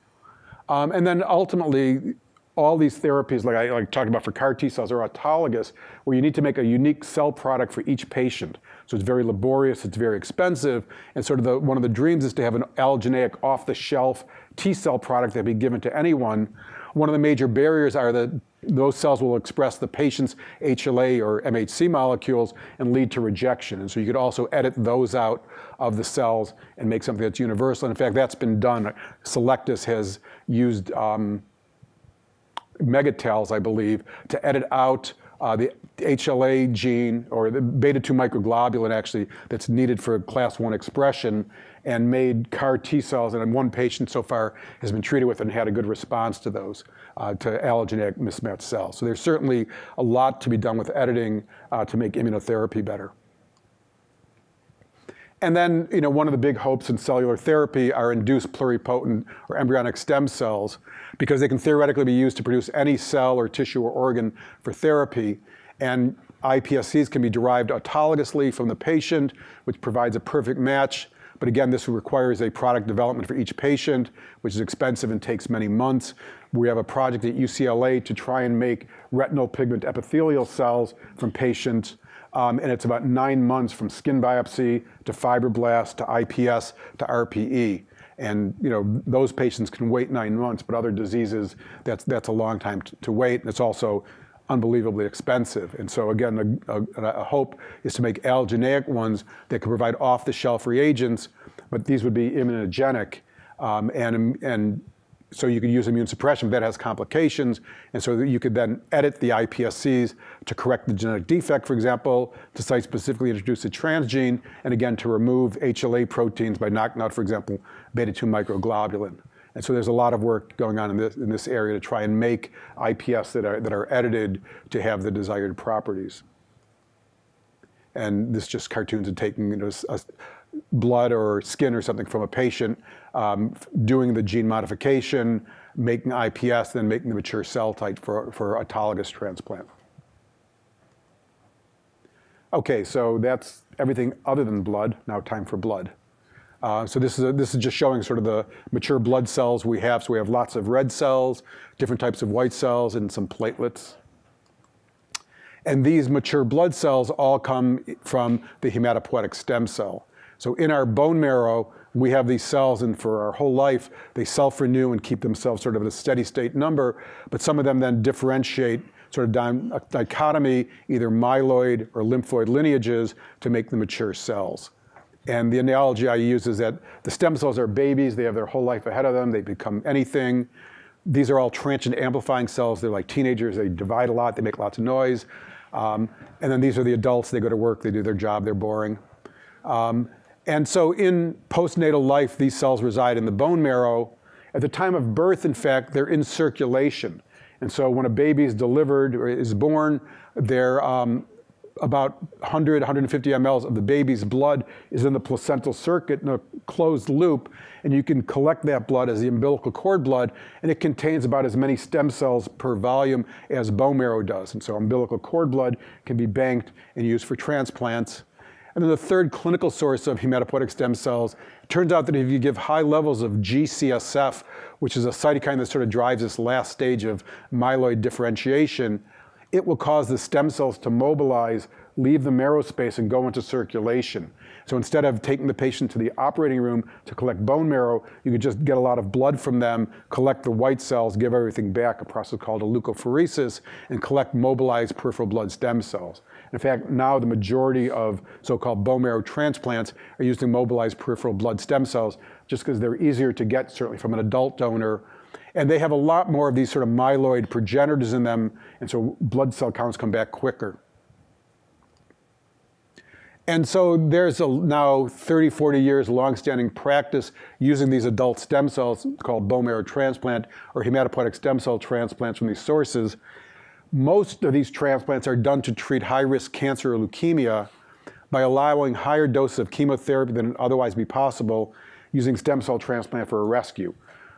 And then ultimately, all these therapies, like I talked about for CAR T cells, are autologous, where you need to make a unique cell product for each patient. So it's very laborious, it's very expensive, and sort of one of the dreams is to have an allogeneic, off-the-shelf T cell product that can be given to anyone. One of the major barriers are that those cells will express the patient's HLA or MHC molecules and lead to rejection. And so you could also edit those out of the cells and make something that's universal. And in fact, that's been done. Selectus has used megatels, I believe, to edit out the HLA gene, or the beta-2 microglobulin actually, that's needed for class 1 expression, and made CAR T cells, and one patient so far has been treated with and had a good response to those, to allogeneic mismatched cells. So there's certainly a lot to be done with editing to make immunotherapy better. And then, one of the big hopes in cellular therapy are induced pluripotent or embryonic stem cells, because they can theoretically be used to produce any cell or tissue or organ for therapy. And iPSCs can be derived autologously from the patient, which provides a perfect match. But again, this requires a product development for each patient, which is expensive and takes many months. We have a project at UCLA to try and make retinal pigment epithelial cells from patients. And it's about 9 months from skin biopsy to fibroblast to IPS to RPE. And those patients can wait 9 months, but other diseases, that's a long time to wait, and it's also unbelievably expensive. And so again, a hope is to make allogeneic ones that can provide off-the-shelf reagents, but these would be immunogenic, and so you could use immune suppression, but that has complications, and so you could then edit the iPSCs to correct the genetic defect, for example, to site-specifically introduce a transgene, and again, to remove HLA proteins by knocking out, for example, beta-2 microglobulin. And so there's a lot of work going on in this area to try and make IPS that are edited to have the desired properties. And this just cartoons of taking blood or skin or something from a patient, doing the gene modification, making iPS, then making the mature cell type for autologous transplant. Okay, so that's everything other than blood. Now time for blood. So this is just showing sort of the mature blood cells we have. So we have lots of red cells, different types of white cells, and some platelets. And these mature blood cells all come from the hematopoietic stem cell. So in our bone marrow, we have these cells, and for our whole life, they self-renew and keep themselves sort of at a steady state number, but some of them then differentiate, sort of dichotomy, either myeloid or lymphoid lineages to make the mature cells. And the analogy I use is that the stem cells are babies, they have their whole life ahead of them, they become anything. These are all transient amplifying cells, they're like teenagers, they divide a lot, they make lots of noise. And then these are the adults, they go to work, they do their job, they're boring. And so in postnatal life, these cells reside in the bone marrow. At the time of birth, in fact, they're in circulation. And so when a baby is delivered or is born, they're about 100, 150 mLs of the baby's blood is in the placental circuit in a closed loop, and you can collect that blood as the umbilical cord blood, and it contains about as many stem cells per volume as bone marrow does. And so umbilical cord blood can be banked and used for transplants. And then the third clinical source of hematopoietic stem cells, it turns out that if you give high levels of GCSF, which is a cytokine that sort of drives this last stage of myeloid differentiation, it will cause the stem cells to mobilize, leave the marrow space, and go into circulation. So instead of taking the patient to the operating room to collect bone marrow, you could just get a lot of blood from them, collect the white cells, give everything back, a process called a leukapheresis, and collect mobilized peripheral blood stem cells. In fact, now the majority of so-called bone marrow transplants are using mobilized peripheral blood stem cells just because they're easier to get, certainly from an adult donor. And they have a lot more of these sort of myeloid progenitors in them, and so blood cell counts come back quicker. And so there's now 30, 40 years long-standing practice using these adult stem cells called bone marrow transplant or hematopoietic stem cell transplants from these sources. Most of these transplants are done to treat high-risk cancer or leukemia by allowing higher doses of chemotherapy than would otherwise be possible using stem cell transplant for a rescue.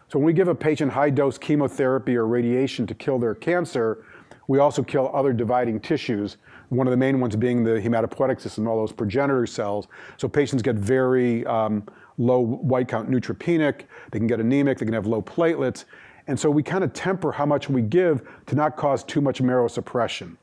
So when we give a patient high-dose chemotherapy or radiation to kill their cancer, we also kill other dividing tissues, one of the main ones being the hematopoietic system, all those progenitor cells. So patients get very low white count neutropenic, they can get anemic, they can have low platelets, and so we kind of temper how much we give to not cause too much marrow suppression.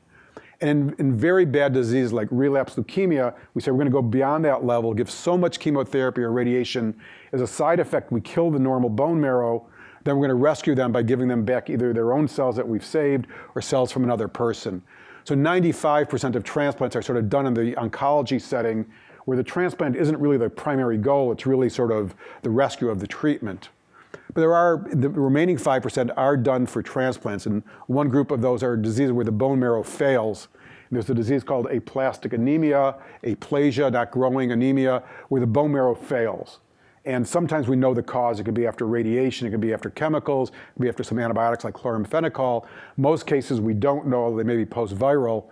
And in very bad diseases like relapse leukemia, we say we're going to go beyond that level, give so much chemotherapy or radiation. As a side effect, we kill the normal bone marrow, then we're going to rescue them by giving them back either their own cells that we've saved or cells from another person. So 95% of transplants are sort of done in the oncology setting where the transplant isn't really the primary goal, it's really sort of the rescue of the treatment. But the remaining 5% are done for transplants, and one group of those are diseases where the bone marrow fails. And there's a disease called aplastic anemia, aplasia, not growing anemia, where the bone marrow fails. And sometimes we know the cause. It could be after radiation, it could be after chemicals, it could be after some antibiotics like chloramphenicol. Most cases we don't know, they may be post-viral.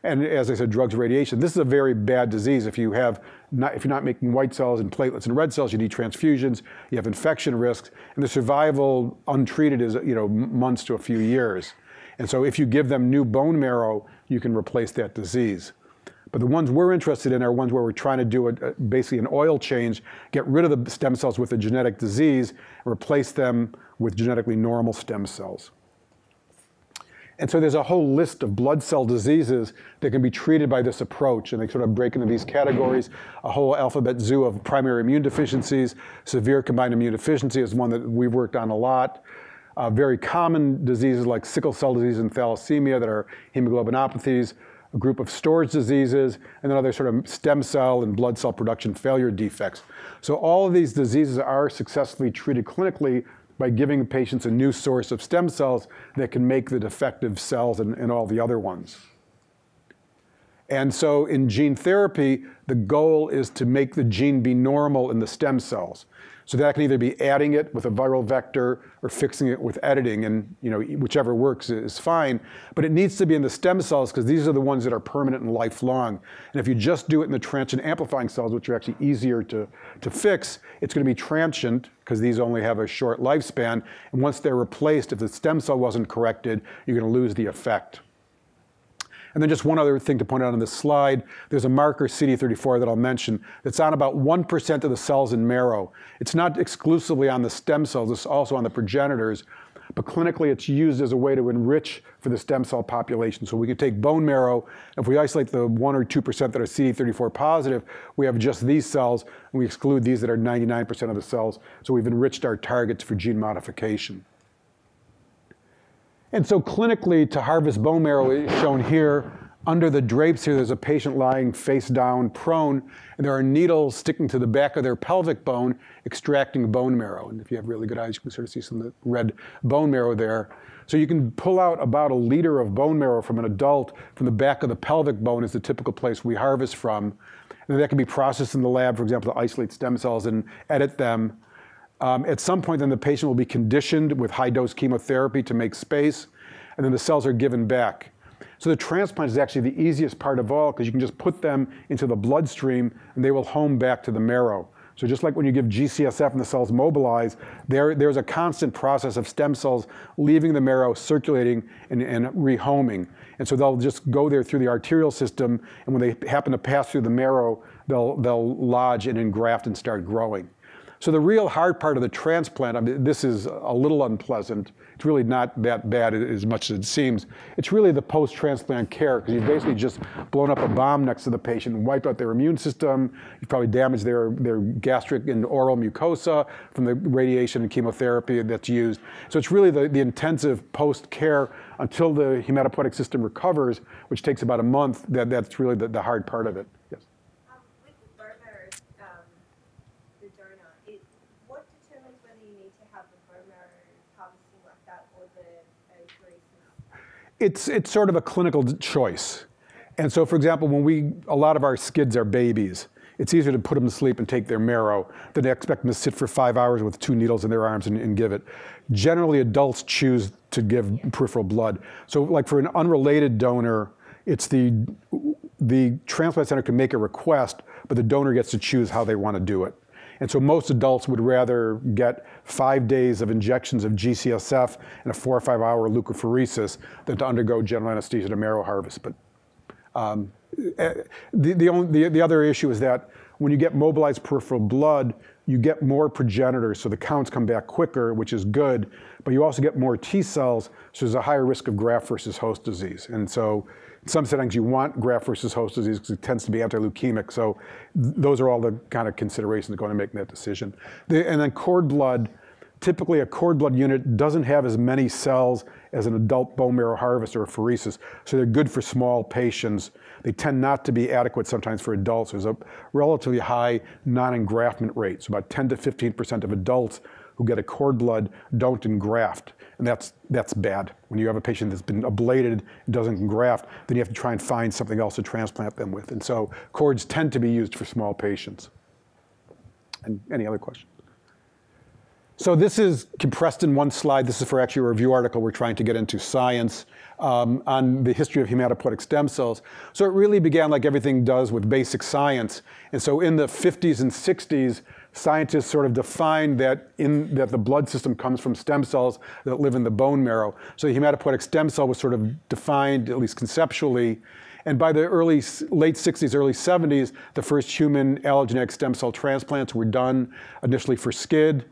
And as I said, drugs, radiation. This is a very bad disease. If you're not making white cells and platelets and red cells, you need transfusions, you have infection risks, and the survival untreated is months to a few years. And so if you give them new bone marrow, you can replace that disease. But the ones we're interested in are ones where we're trying to do basically an oil change, get rid of the stem cells with a genetic disease, and replace them with genetically normal stem cells. And so there's a whole list of blood cell diseases that can be treated by this approach, and they sort of break into these categories. A whole alphabet zoo of primary immune deficiencies. Severe combined immune deficiency is one that we've worked on a lot. Very common diseases like sickle cell disease and thalassemia that are hemoglobinopathies, a group of storage diseases, and then other sort of stem cell and blood cell production failure defects. So all of these diseases are successfully treated clinically by giving patients a new source of stem cells that can make the defective cells and all the other ones. And so in gene therapy, the goal is to make the gene be normal in the stem cells. So that can either be adding it with a viral vector or fixing it with editing, and whichever works is fine. But it needs to be in the stem cells because these are the ones that are permanent and lifelong. And if you just do it in the transient amplifying cells, which are actually easier to fix, it's going to be transient because these only have a short lifespan. And once they're replaced, if the stem cell wasn't corrected, you're going to lose the effect. And then just one other thing to point out on this slide, there's a marker CD34 that I'll mention that's on about 1% of the cells in marrow. It's not exclusively on the stem cells, it's also on the progenitors, but clinically it's used as a way to enrich for the stem cell population. So we can take bone marrow, if we isolate the 1 or 2% that are CD34 positive, we have just these cells, and we exclude these that are 99% of the cells. So we've enriched our targets for gene modification. And so clinically, to harvest bone marrow is shown here. Under the drapes here, there's a patient lying face down, prone, and there are needles sticking to the back of their pelvic bone, extracting bone marrow. And if you have really good eyes, you can sort of see some of the red bone marrow there. So you can pull out about 1 liter of bone marrow from an adult from the back of the pelvic bone is the typical place we harvest from. And that can be processed in the lab, for example, to isolate stem cells and edit them. At some point, then the patient will be conditioned with high-dose chemotherapy to make space, and then the cells are given back. So the transplant is actually the easiest part of all because you can just put them into the bloodstream and they will home back to the marrow. So just like when you give G-CSF and the cells mobilize, there's a constant process of stem cells leaving the marrow, circulating, and rehoming. And so they'll just go there through the arterial system, and when they happen to pass through the marrow, they'll lodge and engraft and start growing. So the real hard part of the transplant, I mean, this is a little unpleasant. It's really not that bad as much as it seems. It's really the post-transplant care, because you've basically just blown up a bomb next to the patient and wiped out their immune system. You've probably damaged their gastric and oral mucosa from the radiation and chemotherapy that's used. So it's really the intensive post-care until the hematopoietic system recovers, which takes about a month. That's really the hard part of it. Yes. With the bone marrow, the donor, what determines whether you need to have the bone marrow harvesting like that or the apheresis? It's sort of a clinical choice. And so, for example, a lot of our skids are babies. It's easier to put them to sleep and take their marrow than to expect them to sit for 5 hours with 2 needles in their arms and give it. Generally, adults choose to give peripheral blood. So like for an unrelated donor, it's the transplant center can make a request, but the donor gets to choose how they want to do it. And so most adults would rather get 5 days of injections of G-CSF and a 4 or 5 hour leukapheresis than to undergo general anesthesia to marrow harvest. But the other issue is that when you get mobilized peripheral blood, you get more progenitors, so the counts come back quicker, which is good, but you also get more T cells, so there's a higher risk of graft versus host disease. And so in some settings you want graft versus host disease because it tends to be anti-leukemic, so those are all the kind of considerations going to make that decision. And then cord blood, typically a cord blood unit doesn't have as many cells as an adult bone marrow harvest or apheresis, so they're good for small patients. They tend not to be adequate sometimes for adults. There's a relatively high non-engraftment rate, so about 10 to 15% of adults who get a cord blood don't engraft, and that's bad. When you have a patient that's been ablated and doesn't engraft, then you have to try and find something else to transplant them with, and so cords tend to be used for small patients. And any other questions? So this is compressed in one slide. This is for actually a review article we're trying to get into Science on the history of hematopoietic stem cells. So it really began like everything does with basic science. And so in the 50s and 60s, scientists sort of defined that the blood system comes from stem cells that live in the bone marrow. So the hematopoietic stem cell was sort of defined, at least conceptually. And by the late 60s, early 70s, the first human allogeneic stem cell transplants were done initially for SCID.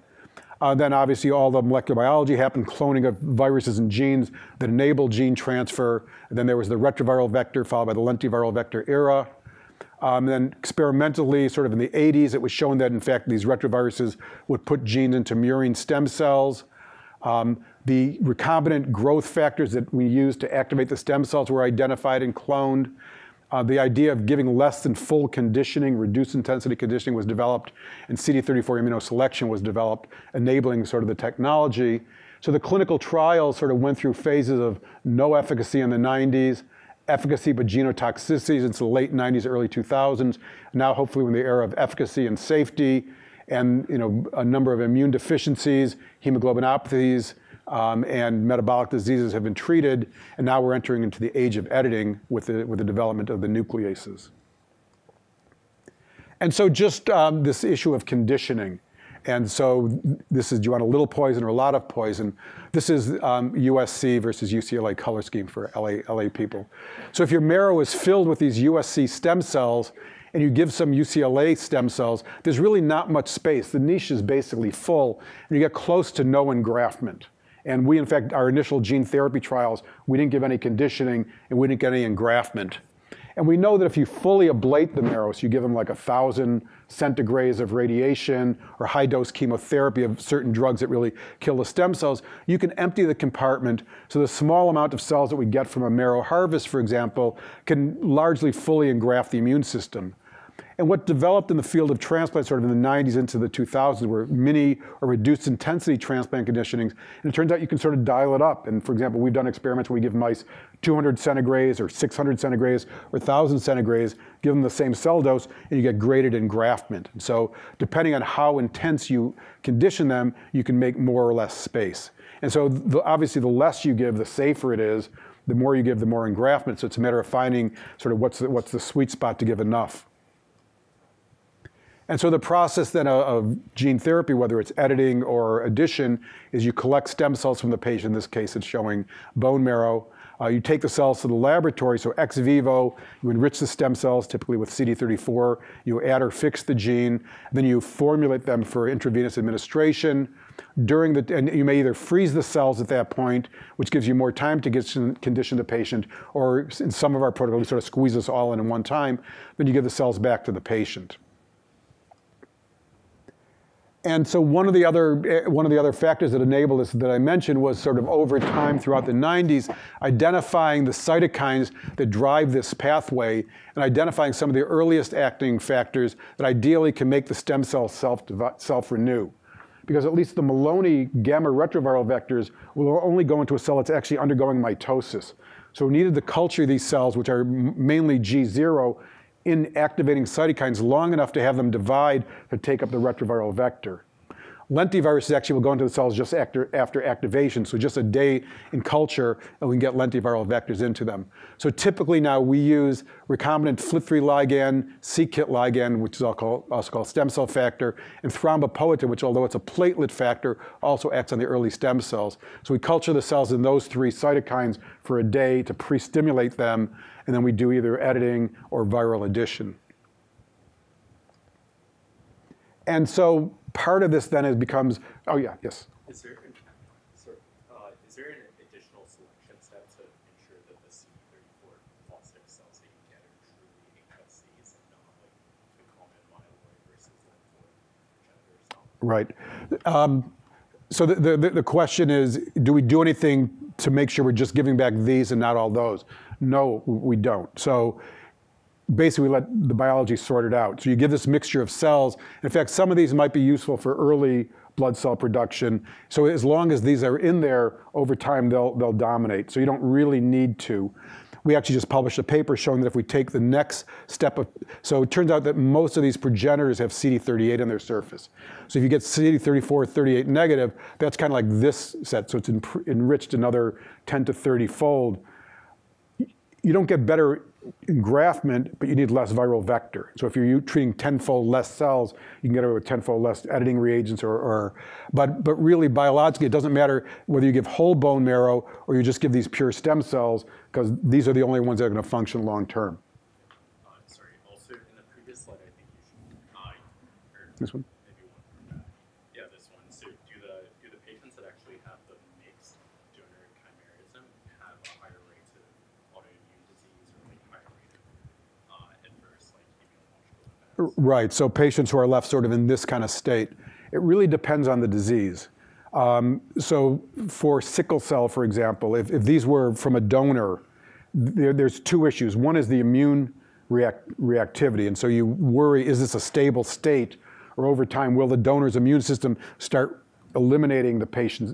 Then obviously all the molecular biology happened, cloning of viruses and genes that enable gene transfer. And then there was the retroviral vector followed by the lentiviral vector era. Then experimentally, sort of in the 80s, it was shown that in fact these retroviruses would put genes into murine stem cells. The recombinant growth factors that we use to activate the stem cells were identified and cloned. The idea of giving less than full conditioning, reduced intensity conditioning was developed, and CD34 immunoselection was developed, enabling sort of the technology. So the clinical trials sort of went through phases of no efficacy in the 90s, efficacy but genotoxicity since the late 90s, early 2000s. Now hopefully we're in the era of efficacy and safety, and a number of immune deficiencies, hemoglobinopathies, and metabolic diseases have been treated, and now we're entering into the age of editing with the development of the nucleases. And so just this issue of conditioning. And so this is, do you want a little poison or a lot of poison? This is USC versus UCLA color scheme for LA people. So if your marrow is filled with these USC stem cells and you give some UCLA stem cells, there's really not much space. The niche is basically full, and you get close to no engraftment. And we, in fact, our initial gene therapy trials, we didn't give any conditioning and we didn't get any engraftment. And we know that if you fully ablate the marrow, so you give them like 1,000 centigrays of radiation or high-dose chemotherapy of certain drugs that really kill the stem cells, you can empty the compartment. So the small amount of cells that we get from a marrow harvest, for example, can largely fully engraft the immune system. And what developed in the field of transplant sort of in the 90s into the 2000s were mini or reduced intensity transplant conditionings. And it turns out you can sort of dial it up. And for example, we've done experiments where we give mice 200 centigrays or 600 centigrays or 1,000 centigrays, give them the same cell dose, and you get graded engraftment. And so depending on how intense you condition them, you can make more or less space. And so obviously the less you give, the safer it is. The more you give, the more engraftment. So it's a matter of finding sort of what's the sweet spot to give enough. And so the process then of gene therapy, whether it's editing or addition, is you collect stem cells from the patient. In this case, it's showing bone marrow. You take the cells to the laboratory, so ex vivo, you enrich the stem cells, typically with CD34. You add or fix the gene. Then you formulate them for intravenous administration. And you may either freeze the cells at that point, which gives you more time to condition the patient, or in some of our protocols, we sort of squeeze this all in one time. Then you give the cells back to the patient. And so one of the other factors that enabled this that I mentioned was sort of over time throughout the 90s, identifying the cytokines that drive this pathway and identifying some of the earliest acting factors that ideally can make the stem cell self-renew. Because at least the Maloney gamma retroviral vectors will only go into a cell that's actually undergoing mitosis. So we needed to culture these cells, which are mainly G0, in activating cytokines long enough to have them divide to take up the retroviral vector. Lentiviruses actually will go into the cells just after activation, so just a day in culture, and we can get lentiviral vectors into them. So typically now we use recombinant FLT3 ligand, c-KIT ligand, which is also called stem cell factor, and thrombopoietin, which although it's a platelet factor, also acts on the early stem cells. So we culture the cells in those three cytokines for a day to pre-stimulate them, and then we do either editing or viral addition. And so part of this then becomes, oh yeah, yes. Is there an additional selection step to ensure that the CD34 positive cells that you get are truly HSCs and not like the common myeloid versus lymphoid progenitors? Right. So the question is, do we do anything to make sure we're just giving back these and not all those? No, we don't. So basically we let the biology sort it out. So you give this mixture of cells. In fact, some of these might be useful for early blood cell production. So as long as these are in there, over time they'll dominate. So you don't really need to. We actually just published a paper showing that if we take the next step of, so it turns out that most of these progenitors have CD38 on their surface. So if you get CD34 38 negative, that's kind of like this set. So it's enriched another 10 to 30 fold. You don't get better engraftment, but you need less viral vector. So if you're treating 10-fold less cells, you can get away with 10-fold less editing reagents but really biologically, it doesn't matter whether you give whole bone marrow or you just give these pure stem cells, because these are the only ones that are going to function long term. Sorry, also in the previous slide, I think you should, This one? maybe one, yeah, this one. So do the patients that actually have the mixed donor chimerism have a higher rate of autoimmune disease or like higher rate of adverse like immunological events? Right, so patients who are left sort of in this kind of state, it really depends on the disease. So for sickle cell, for example, if these were from a donor, there's two issues. One is the immune reactivity, and so you worry, is this a stable state, or over time, will the donor's immune system start eliminating the patient's,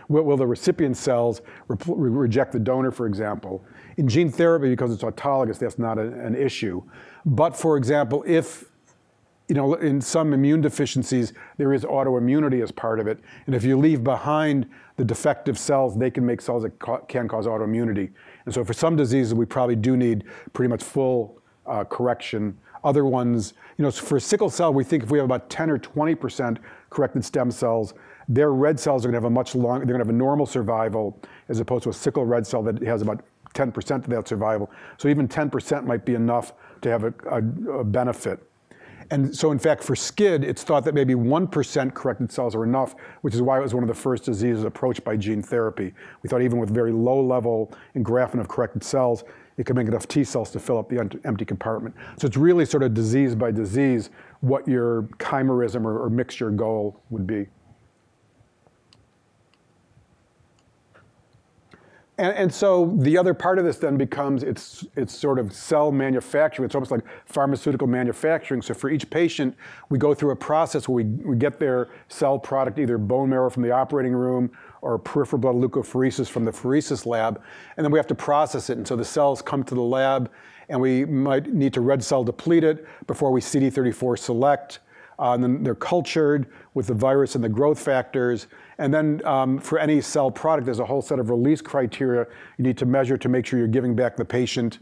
will the recipient cells reject the donor, for example. In gene therapy, because it's autologous, that's not an issue. But for example, if, in some immune deficiencies, there is autoimmunity as part of it. And if you leave behind the defective cells, they can make cells that can cause autoimmunity. And so for some diseases, we probably do need pretty much full correction. Other ones, for sickle cell, we think if we have about 10 or 20% corrected stem cells, their red cells are gonna have a much longer, they're gonna have a normal survival as opposed to a sickle red cell that has about 10% of that survival. So even 10% might be enough to have a benefit. And so in fact, for SCID, it's thought that maybe 1% corrected cells are enough, which is why it was one of the first diseases approached by gene therapy. We thought even with very low level engraftment of corrected cells, it could make enough T cells to fill up the empty compartment. So it's really sort of disease by disease what your chimerism or mixture goal would be. And so the other part of this then becomes it's sort of cell manufacturing. It's almost like pharmaceutical manufacturing. So for each patient, we go through a process where we get their cell product, either bone marrow from the operating room or peripheral blood leukapheresis from the pheresis lab, and then we have to process it. And so the cells come to the lab, and we might need to red cell deplete it before we CD34 select. And then they're cultured with the virus and the growth factors. And then for any cell product, there's a whole set of release criteria you need to measure to make sure you're giving back the patient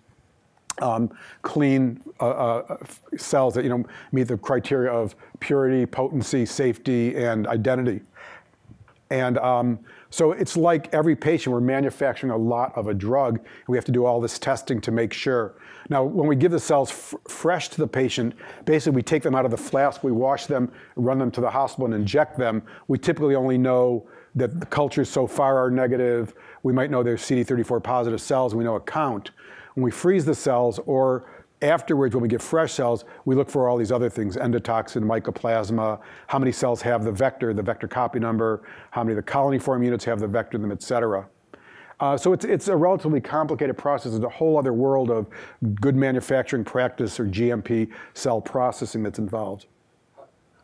clean cells that meet the criteria of purity, potency, safety, and identity. And so it's like every patient, we're manufacturing a lot of a drug. And we have to do all this testing to make sure. Now, when we give the cells fresh to the patient, basically we take them out of the flask, we wash them, run them to the hospital and inject them. We typically only know that the cultures so far are negative. We might know there's CD34 positive cells, and we know a count. When we freeze the cells, or afterwards, when we get fresh cells, we look for all these other things: endotoxin, mycoplasma, how many cells have the vector copy number, how many of the colony form units have the vector in them, et cetera. So it's a relatively complicated process. There's a whole other world of good manufacturing practice or GMP cell processing that's involved.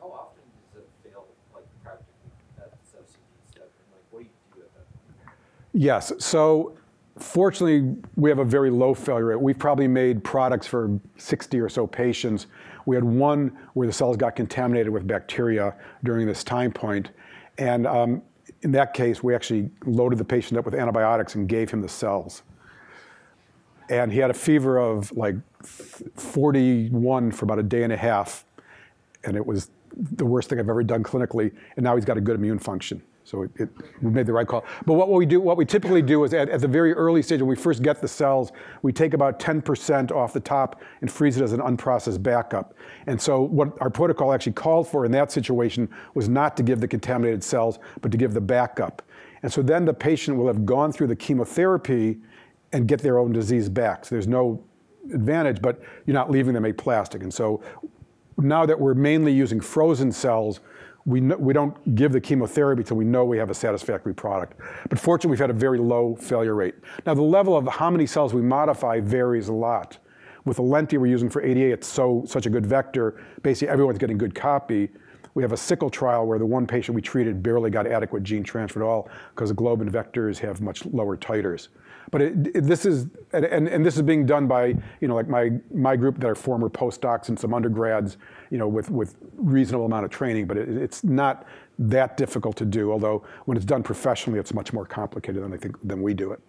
How often does it fail, like practically, that substitute step? And like, what do you do at that point? Yes. So fortunately, we have a very low failure rate. We've probably made products for 60 or so patients. We had one where the cells got contaminated with bacteria during this time point. And in that case, we actually loaded the patient up with antibiotics and gave him the cells. And he had a fever of like 41 for about a day and a half. And it was the worst thing I've ever done clinically. And now he's got a good immune function. So we made the right call. But what we typically do is at the very early stage, when we first get the cells, we take about 10% off the top and freeze it as an unprocessed backup. And so what our protocol actually called for in that situation was not to give the contaminated cells, but to give the backup. And so then the patient will have gone through the chemotherapy and get their own disease back. So there's no advantage, but you're not leaving them aplastic. And so now that we're mainly using frozen cells, we don't give the chemotherapy until we know we have a satisfactory product. But fortunately, we've had a very low failure rate. Now, the level of how many cells we modify varies a lot. With the lenti we're using for ADA, it's such a good vector. Basically, everyone's getting good copy. We have a sickle trial where the one patient we treated barely got adequate gene transfer at all because the globin vectors have much lower titers. But this is being done by, like my group that are former postdocs and some undergrads, with reasonable amount of training, but it's not that difficult to do, although when it's done professionally, it's much more complicated than we do it.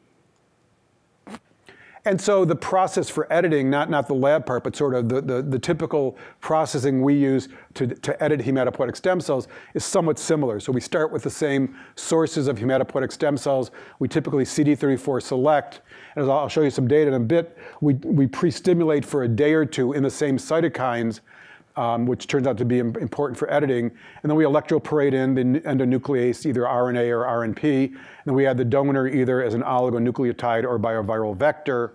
And so the process for editing, not the lab part, but sort of the typical processing we use to edit hematopoietic stem cells is somewhat similar. So we start with the same sources of hematopoietic stem cells. We typically CD34 select. And as I'll show you some data in a bit, we pre-stimulate for a day or two in the same cytokines, which turns out to be important for editing. And then we electroporate in the endonuclease, either RNA or RNP. And then we add the donor either as an oligonucleotide or by a viral vector.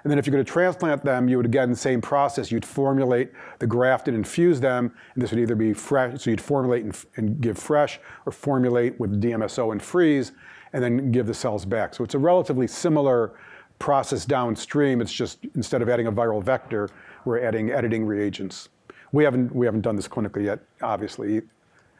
And then if you're going to transplant them, you would, again, same process. You'd formulate the graft and infuse them. And this would either be fresh, so you'd formulate and give fresh, or formulate with DMSO and freeze, and then give the cells back. So it's a relatively similar process downstream. It's just instead of adding a viral vector, we're adding editing reagents. We haven't done this clinically yet, obviously,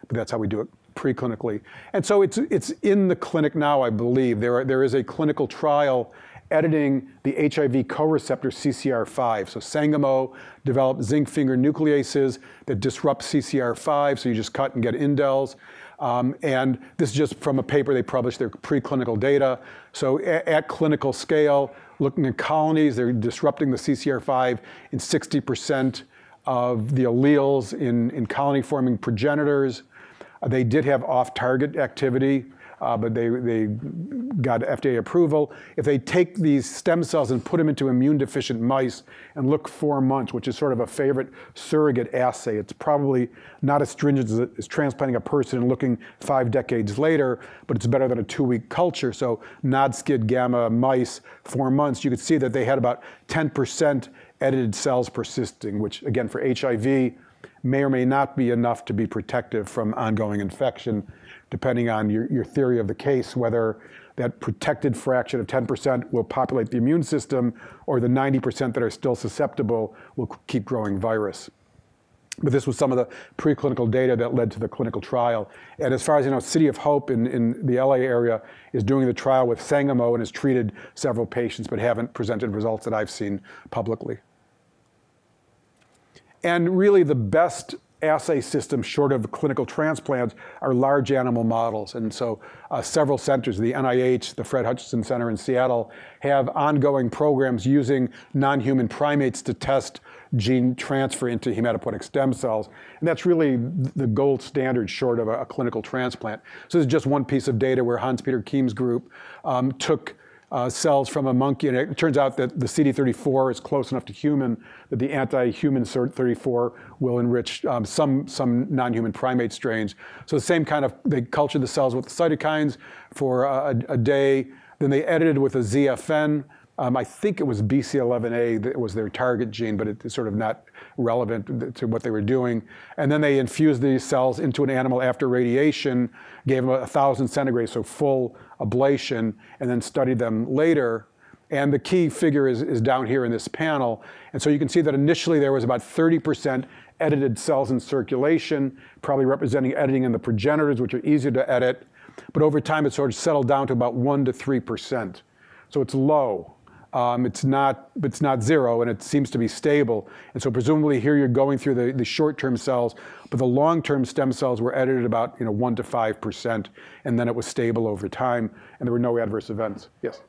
but that's how we do it preclinically. And so it's in the clinic now, I believe. There is a clinical trial editing the HIV co-receptor CCR5. So Sangamo developed zinc finger nucleases that disrupt CCR5, so you just cut and get indels. And this is just from a paper they published, their preclinical data. So at clinical scale, looking at colonies, they're disrupting the CCR5 in 60% of the alleles in colony-forming progenitors. They did have off-target activity, but they got FDA approval. If they take these stem cells and put them into immune-deficient mice and look 4 months, which is sort of a favorite surrogate assay, it's probably not as stringent as transplanting a person and looking 5 decades later, but it's better than a 2-week culture. So NOD-SCID gamma mice, 4 months, you could see that they had about 10% edited cells persisting, which again for HIV may or may not be enough to be protective from ongoing infection, depending on your theory of the case, whether that protected fraction of 10% will populate the immune system or the 90% that are still susceptible will keep growing virus. But this was some of the preclinical data that led to the clinical trial. And as far as you know, City of Hope in the LA area is doing the trial with Sangamo and has treated several patients, but haven't presented results that I've seen publicly. And really the best assay systems short of clinical transplants are large animal models. And so several centers, the NIH, the Fred Hutchinson Center in Seattle, have ongoing programs using non-human primates to test gene transfer into hematopoietic stem cells. And that's really the gold standard short of a clinical transplant. So this is just one piece of data where Hans-Peter Kiem's group took cells from a monkey, and it turns out that the CD34 is close enough to human that the anti-human CD34 will enrich some non-human primate strains. So the same kind of, they cultured the cells with the cytokines for a day, then they edited with a ZFN. I think it was BCL11A that was their target gene, but it's sort of not relevant to what they were doing. And then they infused these cells into an animal after radiation, gave them 1,000 centigrade, so full ablation, and then studied them later. And the key figure is down here in this panel. And so you can see that initially there was about 30% edited cells in circulation, probably representing editing in the progenitors, which are easier to edit. But over time, it sort of settled down to about 1 to 3%. So it's low. It's not zero, and it seems to be stable. And so presumably here you're going through the short-term cells, but the long-term stem cells were edited about 1 to 5%, and then it was stable over time, and there were no adverse events. Yes?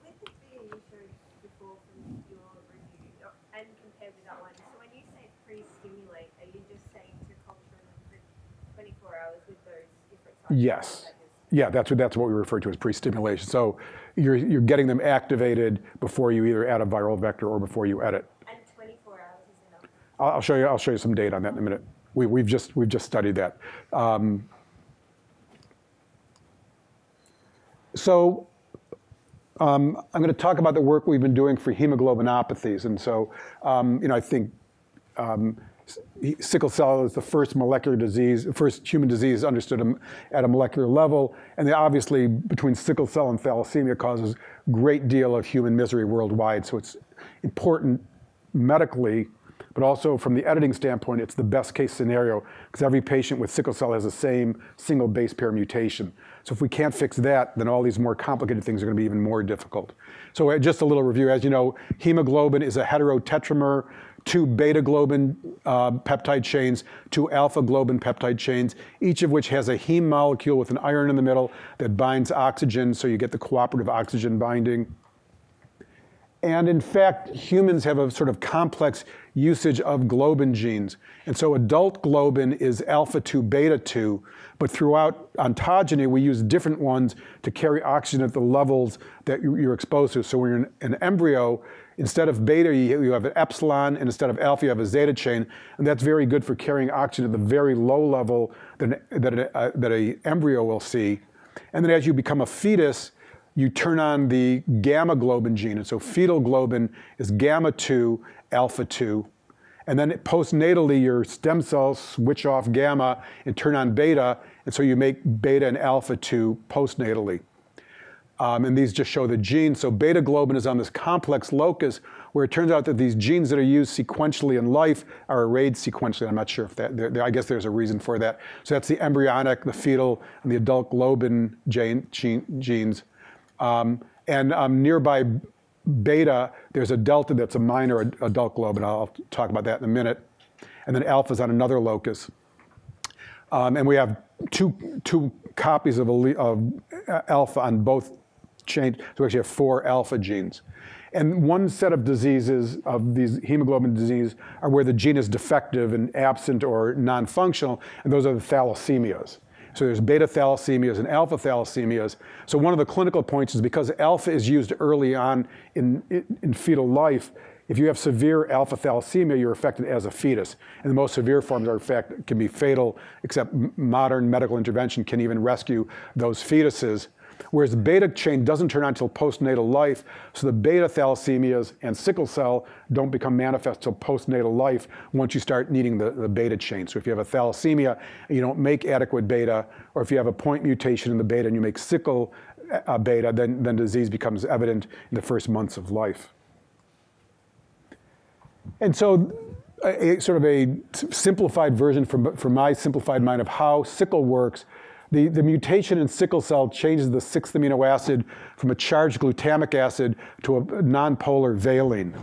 With the video you showed before from your review, and compared with that one, so when you say pre-stimulate, are you just saying to culture them for 24 hours with those different types? Yes. Yeah, that's what we refer to as pre-stimulation. So you're getting them activated before you either add a viral vector or before you edit. And 24 hours is enough? I'll show you some data on that in a minute. We've just studied that. So I'm going to talk about the work we've been doing for hemoglobinopathies. And so I think sickle cell is the first molecular disease, first human disease understood at a molecular level. And obviously between sickle cell and thalassemia causes a great deal of human misery worldwide. So it's important medically, but also from the editing standpoint, it's the best case scenario because every patient with sickle cell has the same single base pair mutation. So if we can't fix that, then all these more complicated things are going to be even more difficult. So just a little review. As you know, hemoglobin is a heterotetramer, 2 beta globin peptide chains, 2 alpha globin peptide chains, each of which has a heme molecule with an iron in the middle that binds oxygen, so you get the cooperative oxygen binding. And in fact, humans have a sort of complex usage of globin genes. And so adult globin is alpha-2, beta-2, but throughout ontogeny, we use different ones to carry oxygen at the levels that you're exposed to. So when you're in an embryo, instead of beta, you have an epsilon, and instead of alpha, you have a zeta chain. And that's very good for carrying oxygen at the very low level that an embryo will see. And then as you become a fetus, you turn on the gamma globin gene. And so fetal globin is gamma-2, alpha-2. And then postnatally, your stem cells switch off gamma and turn on beta. And so you make beta and alpha-2 postnatally. And these just show the genes. So beta globin is on this complex locus where it turns out that these genes that are used sequentially in life are arrayed sequentially. I'm not sure if that, I guess there's a reason for that. So that's the embryonic, the fetal, and the adult globin genes. Nearby beta, there's a delta that's a minor adult globin. I'll talk about that in a minute. And then alpha is on another locus. And we have two copies of alpha on both chains. So we actually have 4 alpha genes. And one set of diseases, of these hemoglobin diseases, are where the gene is defective and absent or non-functional, and those are the thalassemias. So there's beta thalassemias and alpha thalassemias. So one of the clinical points is because alpha is used early on in fetal life, if you have severe alpha thalassemia, you're affected as a fetus. And the most severe forms can be fatal, except modern medical intervention can even rescue those fetuses. Whereas the beta chain doesn't turn on until postnatal life, so the beta thalassemias and sickle cell don't become manifest until postnatal life once you start needing the beta chain. So if you have a thalassemia and you don't make adequate beta, or if you have a point mutation in the beta and you make sickle beta, then disease becomes evident in the first months of life. And so sort of a simplified version from my simplified mind of how sickle works. The mutation in sickle cell changes the 6th amino acid from a charged glutamic acid to a nonpolar valine.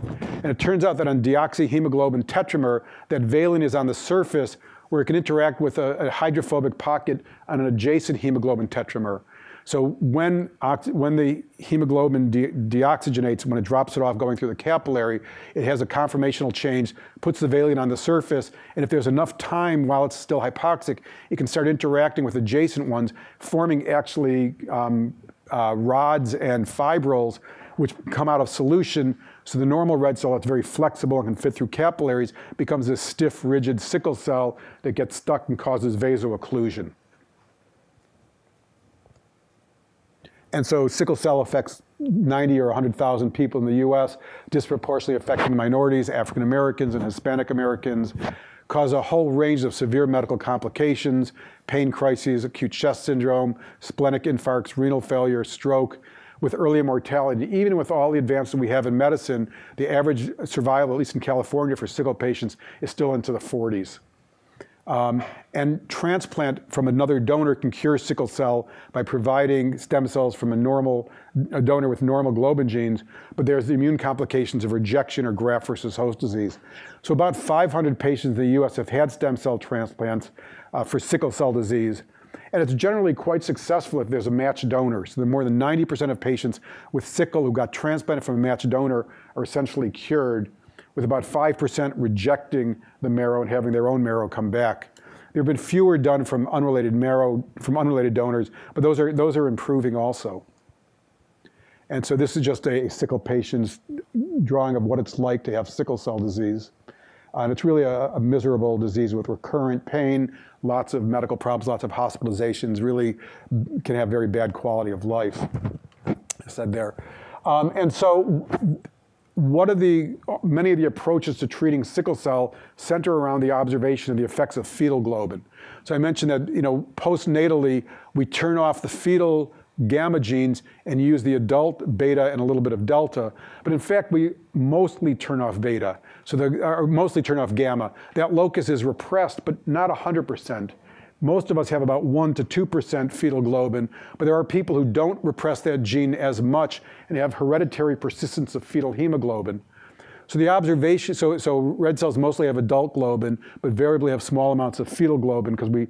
And it turns out that on deoxyhemoglobin tetramer, that valine is on the surface where it can interact with a hydrophobic pocket on an adjacent hemoglobin tetramer. So when the hemoglobin deoxygenates, when it drops it off going through the capillary, it has a conformational change, puts the valine on the surface, and if there's enough time while it's still hypoxic, it can start interacting with adjacent ones, forming actually rods and fibrils which come out of solution. So the normal red cell that's very flexible and can fit through capillaries becomes this stiff, rigid sickle cell that gets stuck and causes vaso-occlusion. And so sickle cell affects 90 or 100,000 people in the US, disproportionately affecting minorities, African Americans and Hispanic Americans, cause a whole range of severe medical complications, pain crises, acute chest syndrome, splenic infarcts, renal failure, stroke, with early mortality. Even with all the advances we have in medicine, the average survival, at least in California, for sickle patients is still into the 40s. And transplant from another donor can cure sickle cell by providing stem cells from a donor with normal globin genes, but there's the immune complications of rejection or graft versus host disease. So about 500 patients in the US have had stem cell transplants for sickle cell disease, and it's generally quite successful if there's a matched donor. So more than 90% of patients with sickle who got transplanted from a matched donor are essentially cured, with about 5% rejecting the marrow and having their own marrow come back. There have been fewer done from unrelated donors, but those are improving also. And so this is just a sickle patient's drawing of what it's like to have sickle cell disease. And it's really a miserable disease with recurrent pain, lots of medical problems, lots of hospitalizations, really can have very bad quality of life, I said there. And so many of the approaches to treating sickle cell center around the observation of the effects of fetal globin. So I mentioned that, postnatally, we turn off the fetal gamma genes and use the adult beta and a little bit of delta. But in fact, we mostly turn off beta, or mostly turn off gamma. That locus is repressed, but not 100%. Most of us have about 1 to 2% fetal globin, but there are people who don't repress that gene as much and have hereditary persistence of fetal hemoglobin. So the observation, so red cells mostly have adult globin, but variably have small amounts of fetal globin because we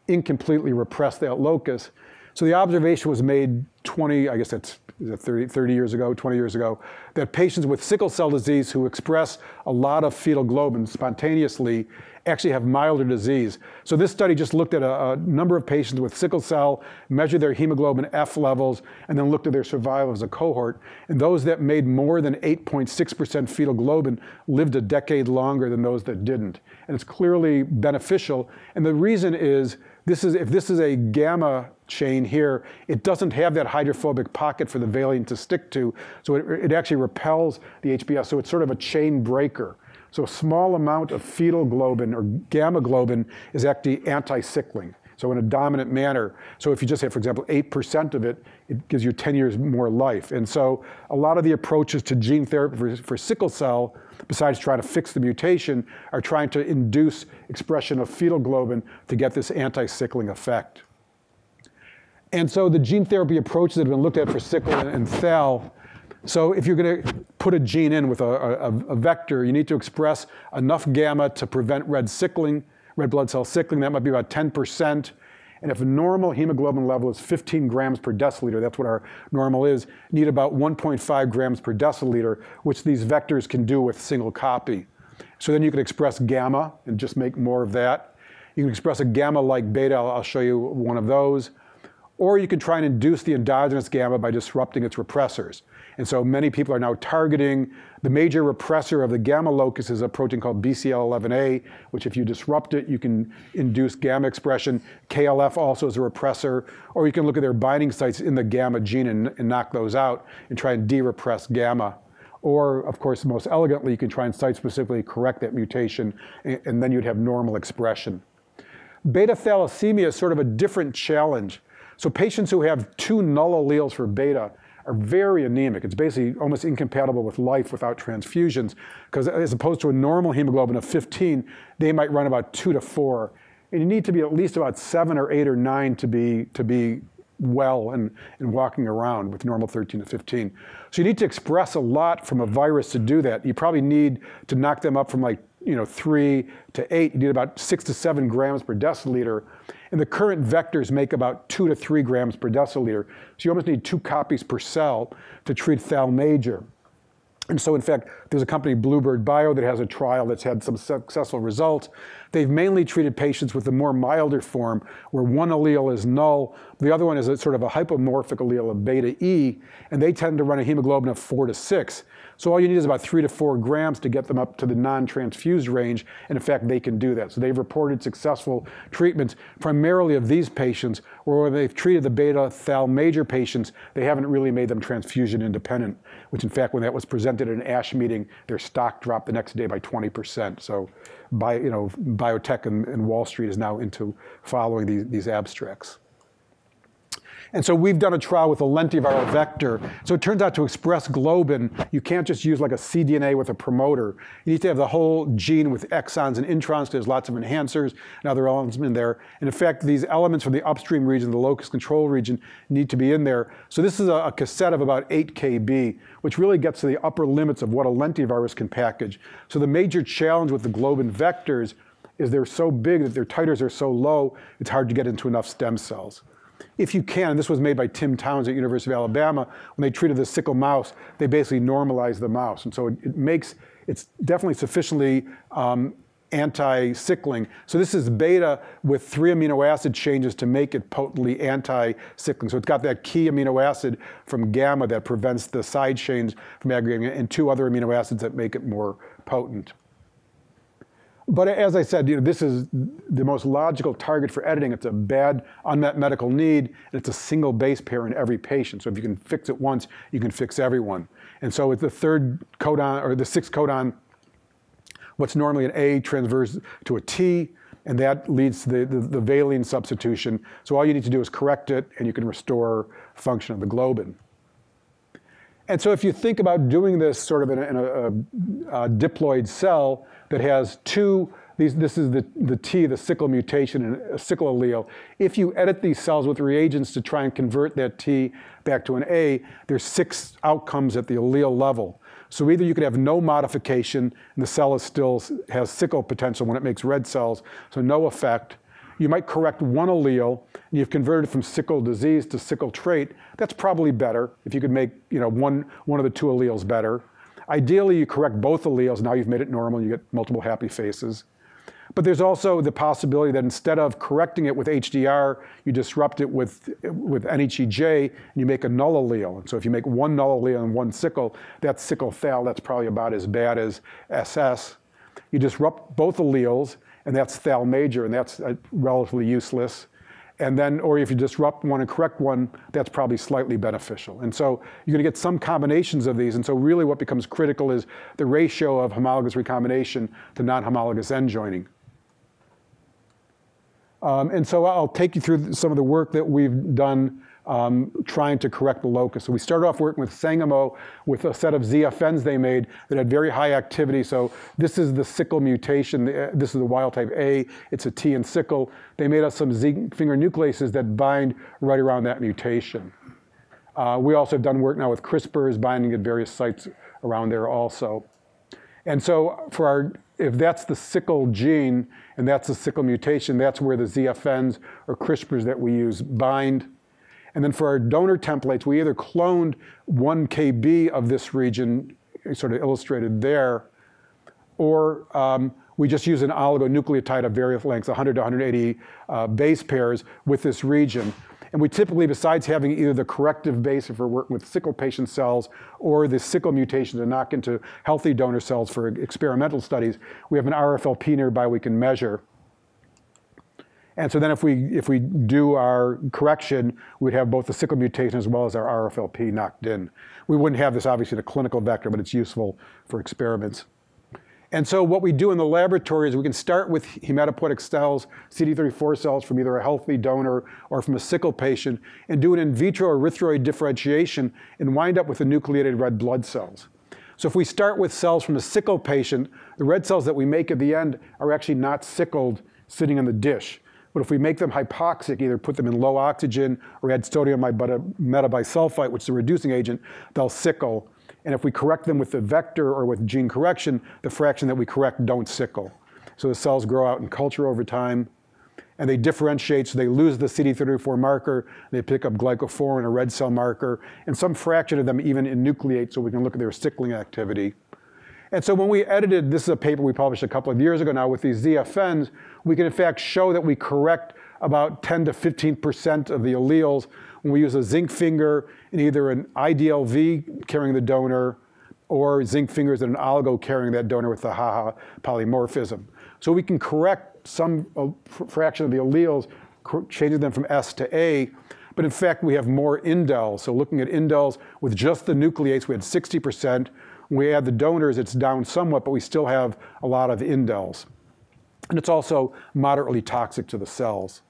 incompletely repress that locus. So the observation was made 20 years ago, 20 years ago, that patients with sickle cell disease who express a lot of fetal globin spontaneously actually have milder disease. So this study just looked at a number of patients with sickle cell, measured their hemoglobin F levels, and then looked at their survival as a cohort. And those that made more than 8.6% fetal globin lived a decade longer than those that didn't. And it's clearly beneficial. And the reason is, if this is a gamma chain here, it doesn't have that hydrophobic pocket for the valine to stick to, so it actually repels the HbS, so it's sort of a chain breaker. So a small amount of fetal globin or gamma globin is actually anti-sickling. So in a dominant manner. So if you just have, for example, 8% of it, it gives you 10 years more life. And so a lot of the approaches to gene therapy for sickle cell, besides trying to fix the mutation, are trying to induce expression of fetal globin to get this anti-sickling effect. And so the gene therapy approaches that have been looked at for sickle and thal, so if you're going to put a gene in with a vector, you need to express enough gamma to prevent red blood cell sickling. That might be about 10%. And if a normal hemoglobin level is 15 grams per deciliter, that's what our normal is, you need about 1.5 grams per deciliter, which these vectors can do with single copy. So then you can express gamma and just make more of that. You can express a gamma-like beta. I'll show you one of those. Or you can try and induce the endogenous gamma by disrupting its repressors. And so many people are now targeting the major repressor of the gamma locus is a protein called BCL11A, which if you disrupt it, you can induce gamma expression. KLF also is a repressor. Or you can look at their binding sites in the gamma gene and knock those out and try and de-repress gamma. Or, of course, most elegantly, you can try and site-specifically correct that mutation, and then you'd have normal expression. Beta thalassemia is sort of a different challenge. So patients who have 2 null alleles for beta are very anemic. It's basically almost incompatible with life without transfusions, because as opposed to a normal hemoglobin of 15, they might run about 2 to 4. And you need to be at least about 7 or 8 or 9 to be well and walking around with normal 13 to 15. So you need to express a lot from a virus to do that. You probably need to knock them up from 3 to 8. You need about 6 to 7 grams per deciliter. And the current vectors make about 2 to 3 grams per deciliter. So you almost need 2 copies per cell to treat thal major. And so in fact, there's a company, Bluebird Bio, that has a trial that's had some successful results. They've mainly treated patients with the more milder form, where one allele is null, the other one is a sort of a hypomorphic allele of beta E, and they tend to run a hemoglobin of 4 to 6. So all you need is about 3 to 4 grams to get them up to the non-transfused range, and in fact, they can do that. So they've reported successful treatments, primarily of these patients, where when they've treated the beta thal major patients, they haven't really made them transfusion independent, which in fact, when that was presented at an ASH meeting, their stock dropped the next day by 20%. So biotech and Wall Street is now into following these abstracts. And so we've done a trial with a lentiviral vector. So it turns out to express globin, you can't just use like a cDNA with a promoter. You need to have the whole gene with exons and introns. There's lots of enhancers and other elements in there. And in fact, these elements from the upstream region, the locus control region, need to be in there. So this is a cassette of about 8 kb, which really gets to the upper limits of what a lentivirus can package. So the major challenge with the globin vectors is they're so big that their titers are so low, it's hard to get into enough stem cells. If you can, and this was made by Tim Towns at University of Alabama, when they treated the sickle mouse, they basically normalized the mouse. And so it's definitely sufficiently anti-sickling. So this is beta with 3 amino acid changes to make it potently anti-sickling. So it's got that key amino acid from gamma that prevents the side chains from aggregating, and 2 other amino acids that make it more potent. But as I said, this is the most logical target for editing. It's a bad unmet medical need, and it's a single base pair in every patient. So if you can fix it once, you can fix everyone. And so with the 3rd codon, or the 6th codon, what's normally an A transfers to a T, and that leads to the valine substitution. So all you need to do is correct it, and you can restore function of the globin. And so if you think about doing this sort of in a diploid cell that has 2, this is the T, the sickle mutation, and a sickle allele. If you edit these cells with reagents to try and convert that T back to an A, there's 6 outcomes at the allele level. So either you could have no modification, and the cell still has sickle potential when it makes red cells, so no effect. You might correct one allele, and you've converted from sickle disease to sickle trait. That's probably better if you could make one of the 2 alleles better. Ideally, you correct both alleles. Now you've made it normal. You get multiple happy faces. But there's also the possibility that instead of correcting it with HDR, you disrupt it with NHEJ, and you make a null allele. And so if you make one null allele and one sickle, that's sickle thal. That's probably about as bad as SS. You disrupt both alleles, and that's thal major, and that's relatively useless. And then, or if you disrupt one and correct one, that's probably slightly beneficial. And so you're going to get some combinations of these. And so really what becomes critical is the ratio of homologous recombination to non-homologous end joining. And so I'll take you through some of the work that we've done trying to correct the locus. So we started off working with Sangamo with a set of ZFNs they made that had very high activity. So this is the sickle mutation. This is the wild type A. It's a T in sickle. They made us some zinc finger nucleases that bind right around that mutation. We also have done work now with CRISPRs binding at various sites around there also. And so if that's the sickle gene and that's the sickle mutation, that's where the ZFNs or CRISPRs that we use bind. And then for our donor templates, we either cloned 1 kb of this region, sort of illustrated there, or we just use an oligonucleotide of various lengths, 100 to 180 base pairs with this region. And we typically, besides having either the corrective base if we're working with sickle patient cells or the sickle mutation to knock into healthy donor cells for experimental studies, we have an RFLP nearby we can measure. And so then if we do our correction, we'd have both the sickle mutation as well as our RFLP knocked in. We wouldn't have this obviously in a clinical vector, but it's useful for experiments. And so what we do in the laboratory is we can start with hematopoietic cells, CD34 cells from either a healthy donor or from a sickle patient, and do an in vitro erythroid differentiation and wind up with the nucleated red blood cells. So if we start with cells from a sickle patient, the red cells that we make at the end are actually not sickled sitting in the dish. But if we make them hypoxic, either put them in low oxygen or add sodium metabisulfite, which is a reducing agent, they'll sickle. And if we correct them with the vector or with gene correction, the fraction that we correct don't sickle. So the cells grow out in culture over time, and they differentiate, so they lose the CD34 marker, they pick up glycophorin, a red cell marker, and some fraction of them even enucleate so we can look at their sickling activity. And so when we edited, this is a paper we published a couple of years ago now with these ZFNs, we can in fact show that we correct about 10 to 15% of the alleles when we use a zinc finger in either an IDLV carrying the donor or zinc fingers in an oligo carrying that donor with the HaHa polymorphism. So we can correct some fraction of the alleles, changing them from S to A, but in fact we have more indels. So looking at indels with just the nucleates, we had 60%. When we add the donors, it's down somewhat, but we still have a lot of indels. And it's also moderately toxic to the cells.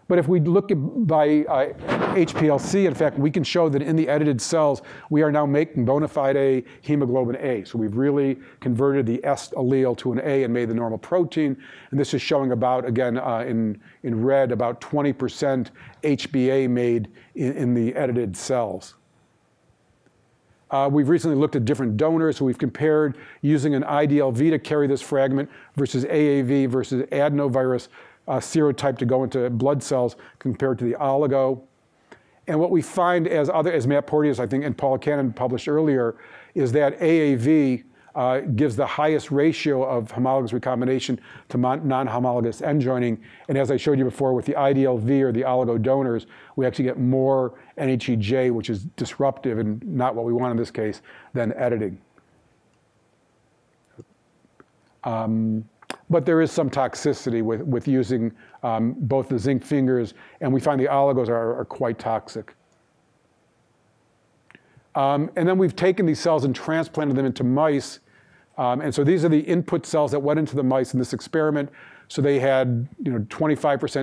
But if we look at by HPLC, in fact, we can show that in the edited cells, we are now making bona fide A hemoglobin A. So we've really converted the S allele to an A and made the normal protein. And this is showing about, again, in red, about 20% HbA made in the edited cells. We've recently looked at different donors, so we've compared using an IDLV to carry this fragment versus AAV versus adenovirus serotype to go into blood cells compared to the oligo. And what we find, as Matt Porteous, I think, and Paul Cannon published earlier, is that AAV gives the highest ratio of homologous recombination to non-homologous end joining. And as I showed you before with the IDLV or the oligo donors, we actually get more NHEJ, which is disruptive and not what we want in this case, than editing. But there is some toxicity with using both the zinc fingers, and we find the oligos are quite toxic. And then we've taken these cells and transplanted them into mice. And so these are the input cells that went into the mice in this experiment. So they had 25%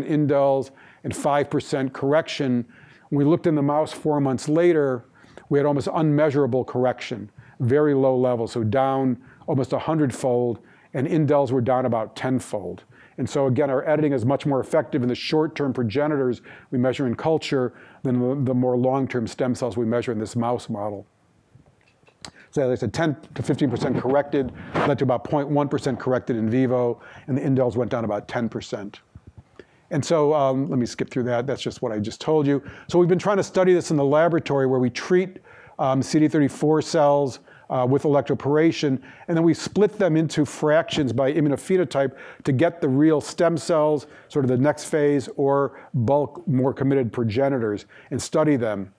indels and 5% correction. When we looked in the mouse 4 months later, we had almost unmeasurable correction, very low level, so down almost 100-fold, and indels were down about 10-fold. And so again, our editing is much more effective in the short-term progenitors we measure in culture than the more long-term stem cells we measure in this mouse model. So as I said, 10 to 15% corrected, led to about 0.1% corrected in vivo, and the indels went down about 10%. And so let me skip through that. That's just what I just told you. So we've been trying to study this in the laboratory where we treat CD34 cells with electroporation, and then we split them into fractions by immunophenotype to get the real stem cells, sort of the next phase, or bulk, more committed progenitors, and study them.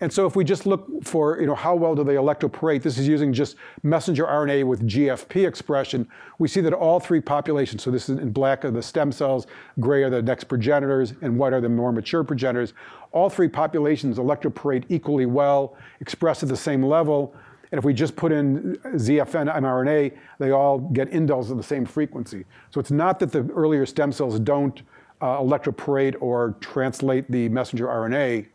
And so if we just look for how well do they electroporate, this is using just messenger RNA with GFP expression, we see that all three populations, so this is in black are the stem cells, gray are the next progenitors, and white are the more mature progenitors, all three populations electroporate equally well, express at the same level. And if we just put in ZFN mRNA, they all get indels at the same frequency. So it's not that the earlier stem cells don't electroporate or translate the messenger RNA.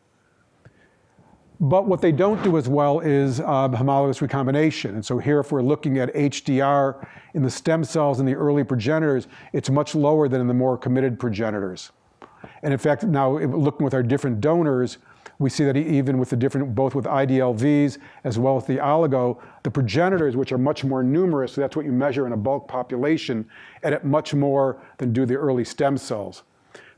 But what they don't do as well is homologous recombination. And so here, if we're looking at HDR in the stem cells in the early progenitors, it's much lower than in the more committed progenitors. And in fact, now looking with our different donors, we see that even with the different, both with IDLVs as well as the oligo, the progenitors, which are much more numerous, so that's what you measure in a bulk population, edit much more than do the early stem cells.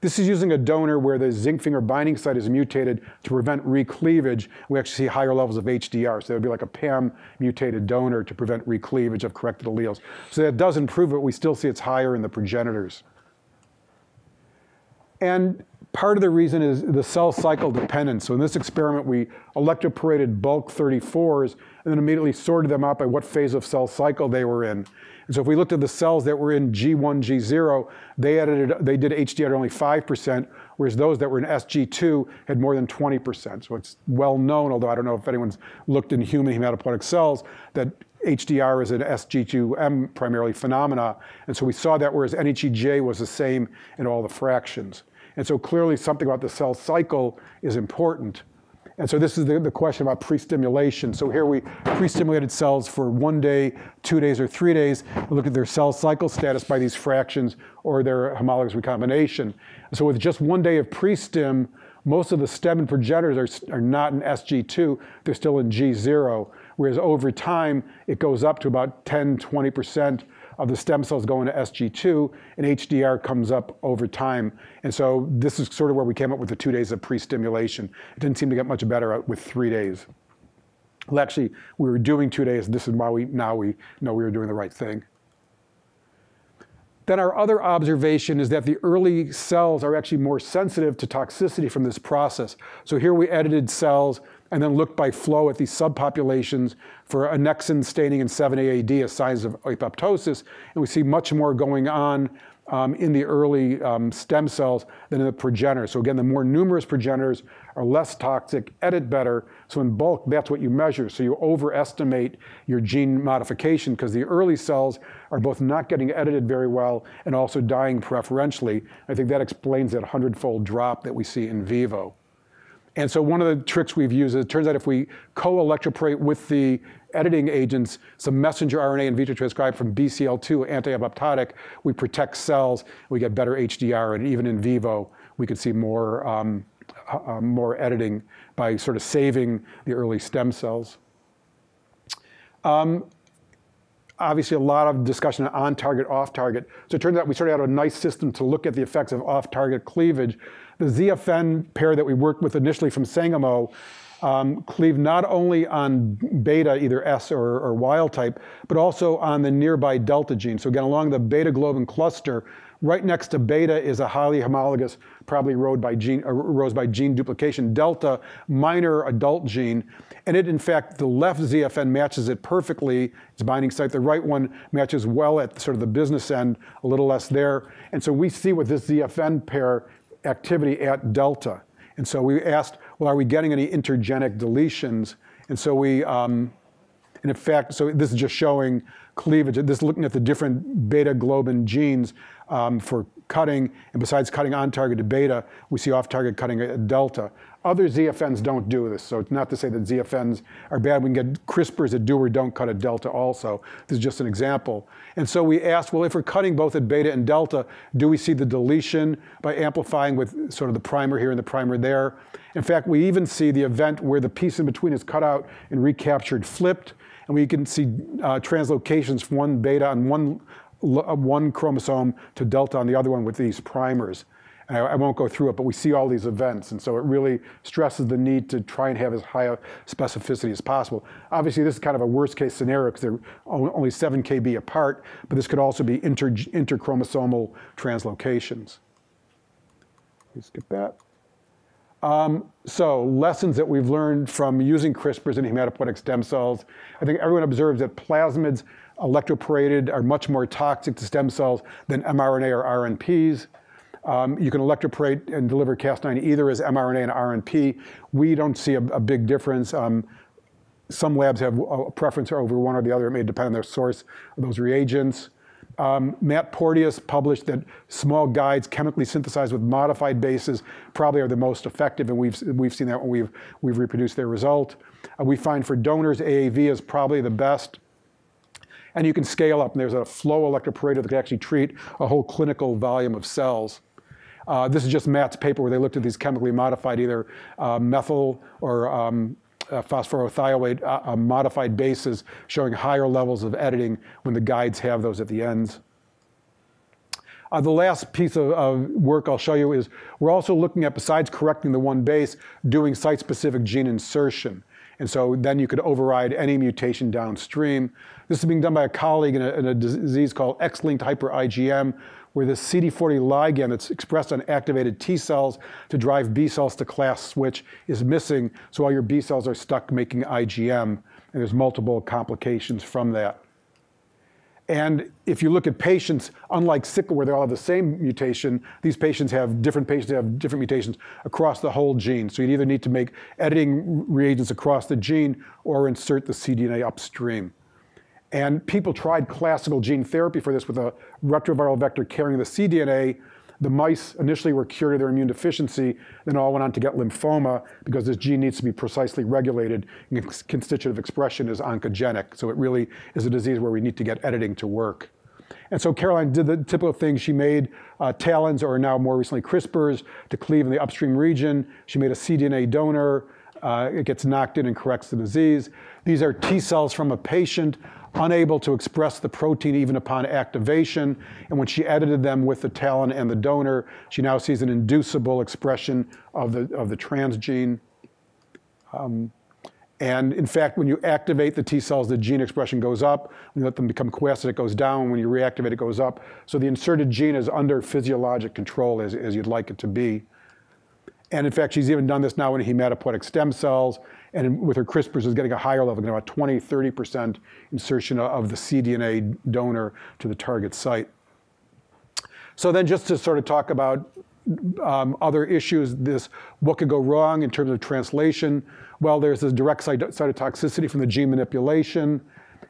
This is using a donor where the zinc finger binding site is mutated to prevent recleavage. We actually see higher levels of HDR, so it would be like a PAM mutated donor to prevent recleavage of corrected alleles. So that does improve it, we still see it's higher in the progenitors. And part of the reason is the cell cycle dependence. So in this experiment, we electroporated bulk 34s and then immediately sorted them out by what phase of cell cycle they were in. And so if we looked at the cells that were in G1, G0, they did HDR at only 5%, whereas those that were in SG2 had more than 20%. So it's well known, although I don't know if anyone's looked in human hematopoietic cells, that HDR is an SG2M primarily phenomena. And so we saw that, whereas NHEJ was the same in all the fractions. And so clearly something about the cell cycle is important. And so this is the question about pre-stimulation. So here we pre-stimulated cells for 1 day, 2 days, or 3 days. We look at their cell cycle status by these fractions or their homologous recombination. So with just 1 day of pre-stim, most of the stem and progenitors are not in SG2, they're still in G0. Whereas over time, it goes up to about 10, 20% of the stem cells go into SG2, and HDR comes up over time. And so this is sort of where we came up with the 2 days of pre-stimulation. It didn't seem to get much better with 3 days. Well, actually, we were doing 2 days, and this is why we know we were doing the right thing. Then our other observation is that the early cells are actually more sensitive to toxicity from this process. So here we edited cells and then looked by flow at these subpopulations for annexin staining and 7-AAD as signs of apoptosis, and we see much more going on in the early stem cells than in the progenitors. So again, the more numerous progenitors are less toxic, edit better, so in bulk, that's what you measure. So you overestimate your gene modification because the early cells are both not getting edited very well and also dying preferentially. I think that explains that 100-fold drop that we see in vivo. And so one of the tricks we've used is it turns out if we co-electroporate with the editing agents some messenger RNA in vitro transcribed from BCL2 anti-apoptotic, we protect cells, we get better HDR, and even in vivo, we could see more, more editing by sort of saving the early stem cells. Obviously, a lot of discussion on target, off target. So it turns out we sort of had a nice system to look at the effects of off target cleavage. The ZFN pair that we worked with initially from Sangamo cleave not only on beta, either S or wild type, but also on the nearby delta gene. So again, along the beta globin cluster, right next to beta is a highly homologous, probably rose by gene duplication, delta, minor adult gene. And it, in fact, the left ZFN matches it perfectly, its binding site. The right one matches well at sort of the business end, a little less there. And so we see with this ZFN pair activity at delta. And so we asked, well, are we getting any intergenic deletions? And so we, and in fact, so this is just showing cleavage. This is looking at the different beta globin genes for cutting, and besides cutting on target to beta, we see off target cutting at delta. Other ZFNs don't do this, so it's not to say that ZFNs are bad. We can get CRISPRs that do or don't cut at delta also. This is just an example. And so we asked, well, if we're cutting both at beta and delta, do we see the deletion by amplifying with sort of the primer here and the primer there? In fact, we even see the event where the piece in between is cut out and recaptured flipped, and we can see translocations from one beta on one chromosome to delta on the other one with these primers. And I won't go through it, but we see all these events. And so it really stresses the need to try and have as high a specificity as possible. Obviously, this is kind of a worst case scenario because they're only 7 kb apart, but this could also be interchromosomal translocations. Please skip that. So lessons that we've learned from using CRISPRs in hematopoietic stem cells. I think everyone observes that plasmids electroporated are much more toxic to stem cells than mRNA or RNPs. You can electroporate and deliver Cas9 either as mRNA and RNP. We don't see a big difference. Some labs have a preference over one or the other. It may depend on their source of those reagents. Matt Porteous published that small guides chemically synthesized with modified bases probably are the most effective, and we've seen that when we've reproduced their result. We find for donors, AAV is probably the best. And you can scale up, and there's a flow electroporator that can actually treat a whole clinical volume of cells. This is just Matt's paper where they looked at these chemically modified, either methyl or phosphorothioate modified bases, showing higher levels of editing when the guides have those at the ends. The last piece of work I'll show you is we're also looking at, besides correcting the one base, doing site-specific gene insertion. And so then you could override any mutation downstream. This is being done by a colleague in a disease called X-linked hyper-IgM, where the CD40 ligand that's expressed on activated T cells to drive B cells to class switch is missing, so all your B cells are stuck making IgM, and there's multiple complications from that. And if you look at patients, unlike sickle where they all have the same mutation, these patients have different mutations across the whole gene. So you either need to make editing reagents across the gene or insert the cDNA upstream. And people tried classical gene therapy for this with a retroviral vector carrying the cDNA. The mice initially were cured of their immune deficiency, then all went on to get lymphoma because this gene needs to be precisely regulated, and constitutive expression is oncogenic. So it really is a disease where we need to get editing to work. And so Caroline did the typical thing. She made talons, or now more recently CRISPRs, to cleave in the upstream region. She made a cDNA donor. It gets knocked in and corrects the disease. These are T cells from a patient unable to express the protein even upon activation. And when she edited them with the talon and the donor, she now sees an inducible expression of the transgene. And in fact, when you activate the T cells, the gene expression goes up. When you let them become quiescent, it goes down. When you reactivate, it goes up. So the inserted gene is under physiologic control as you'd like it to be. And in fact, she's even done this now in hematopoietic stem cells. And with her CRISPRs, is getting a higher level, about 20, 30% insertion of the cDNA donor to the target site. So then just to sort of talk about other issues, what could go wrong in terms of translation? Well, there's this direct cytotoxicity from the gene manipulation.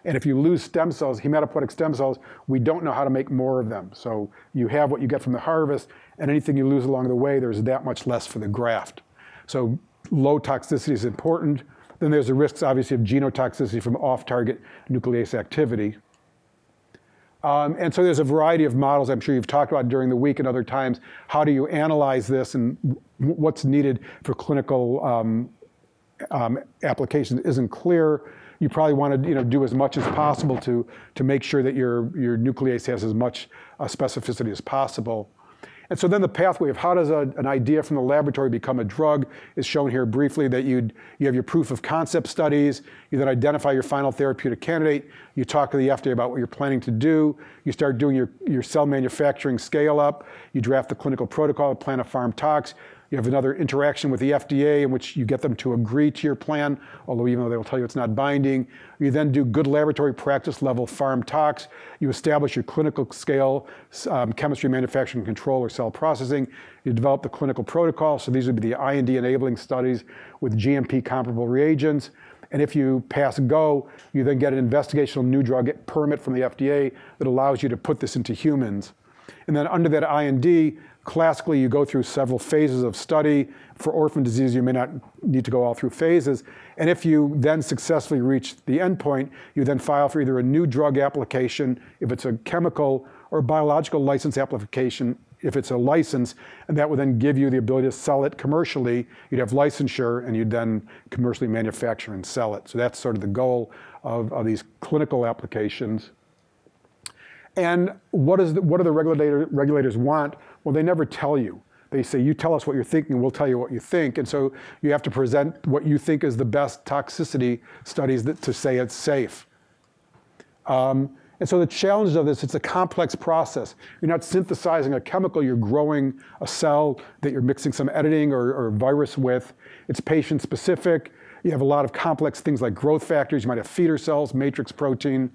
And if you lose stem cells, hematopoietic stem cells, we don't know how to make more of them. So you have what you get from the harvest, and anything you lose along the way, there's that much less for the graft. So low toxicity is important. Then there's the risks, obviously, of genotoxicity from off-target nuclease activity. And so there's a variety of models I'm sure you've talked about during the week and other times. How do you analyze this, and what's needed for clinical applications isn't clear. You probably want to do as much as possible to make sure that your nuclease has as much specificity as possible. And so then the pathway of how does an idea from the laboratory become a drug is shown here briefly, that you have your proof of concept studies, you then identify your final therapeutic candidate, you talk to the FDA about what you're planning to do, you start doing your cell manufacturing scale up, you draft the clinical protocol, plan a pharm tox, you have another interaction with the FDA in which you get them to agree to your plan, although even though they will tell you it's not binding. You then do good laboratory practice level pharm tox. You establish your clinical scale chemistry, manufacturing, control, or cell processing. You develop the clinical protocol. So these would be the IND enabling studies with GMP comparable reagents. And if you pass go, you then get an investigational new drug permit from the FDA that allows you to put this into humans. And then under that IND, classically, you go through several phases of study. For orphan disease, you may not need to go all through phases. And if you then successfully reach the endpoint, you then file for either a new drug application, if it's a chemical, or a biological license application, if it's a license, and that would then give you the ability to sell it commercially. You'd have licensure, and you'd then commercially manufacture and sell it. So that's sort of the goal of these clinical applications. And what do the regulators want? Well, they never tell you. They say, you tell us what you're thinking, we'll tell you what you think. And so you have to present what you think is the best toxicity studies to say it's safe. And so the challenge of this, it's a complex process. You're not synthesizing a chemical, you're growing a cell that you're mixing some editing or virus with. It's patient specific. You have a lot of complex things like growth factors. You might have feeder cells, matrix protein.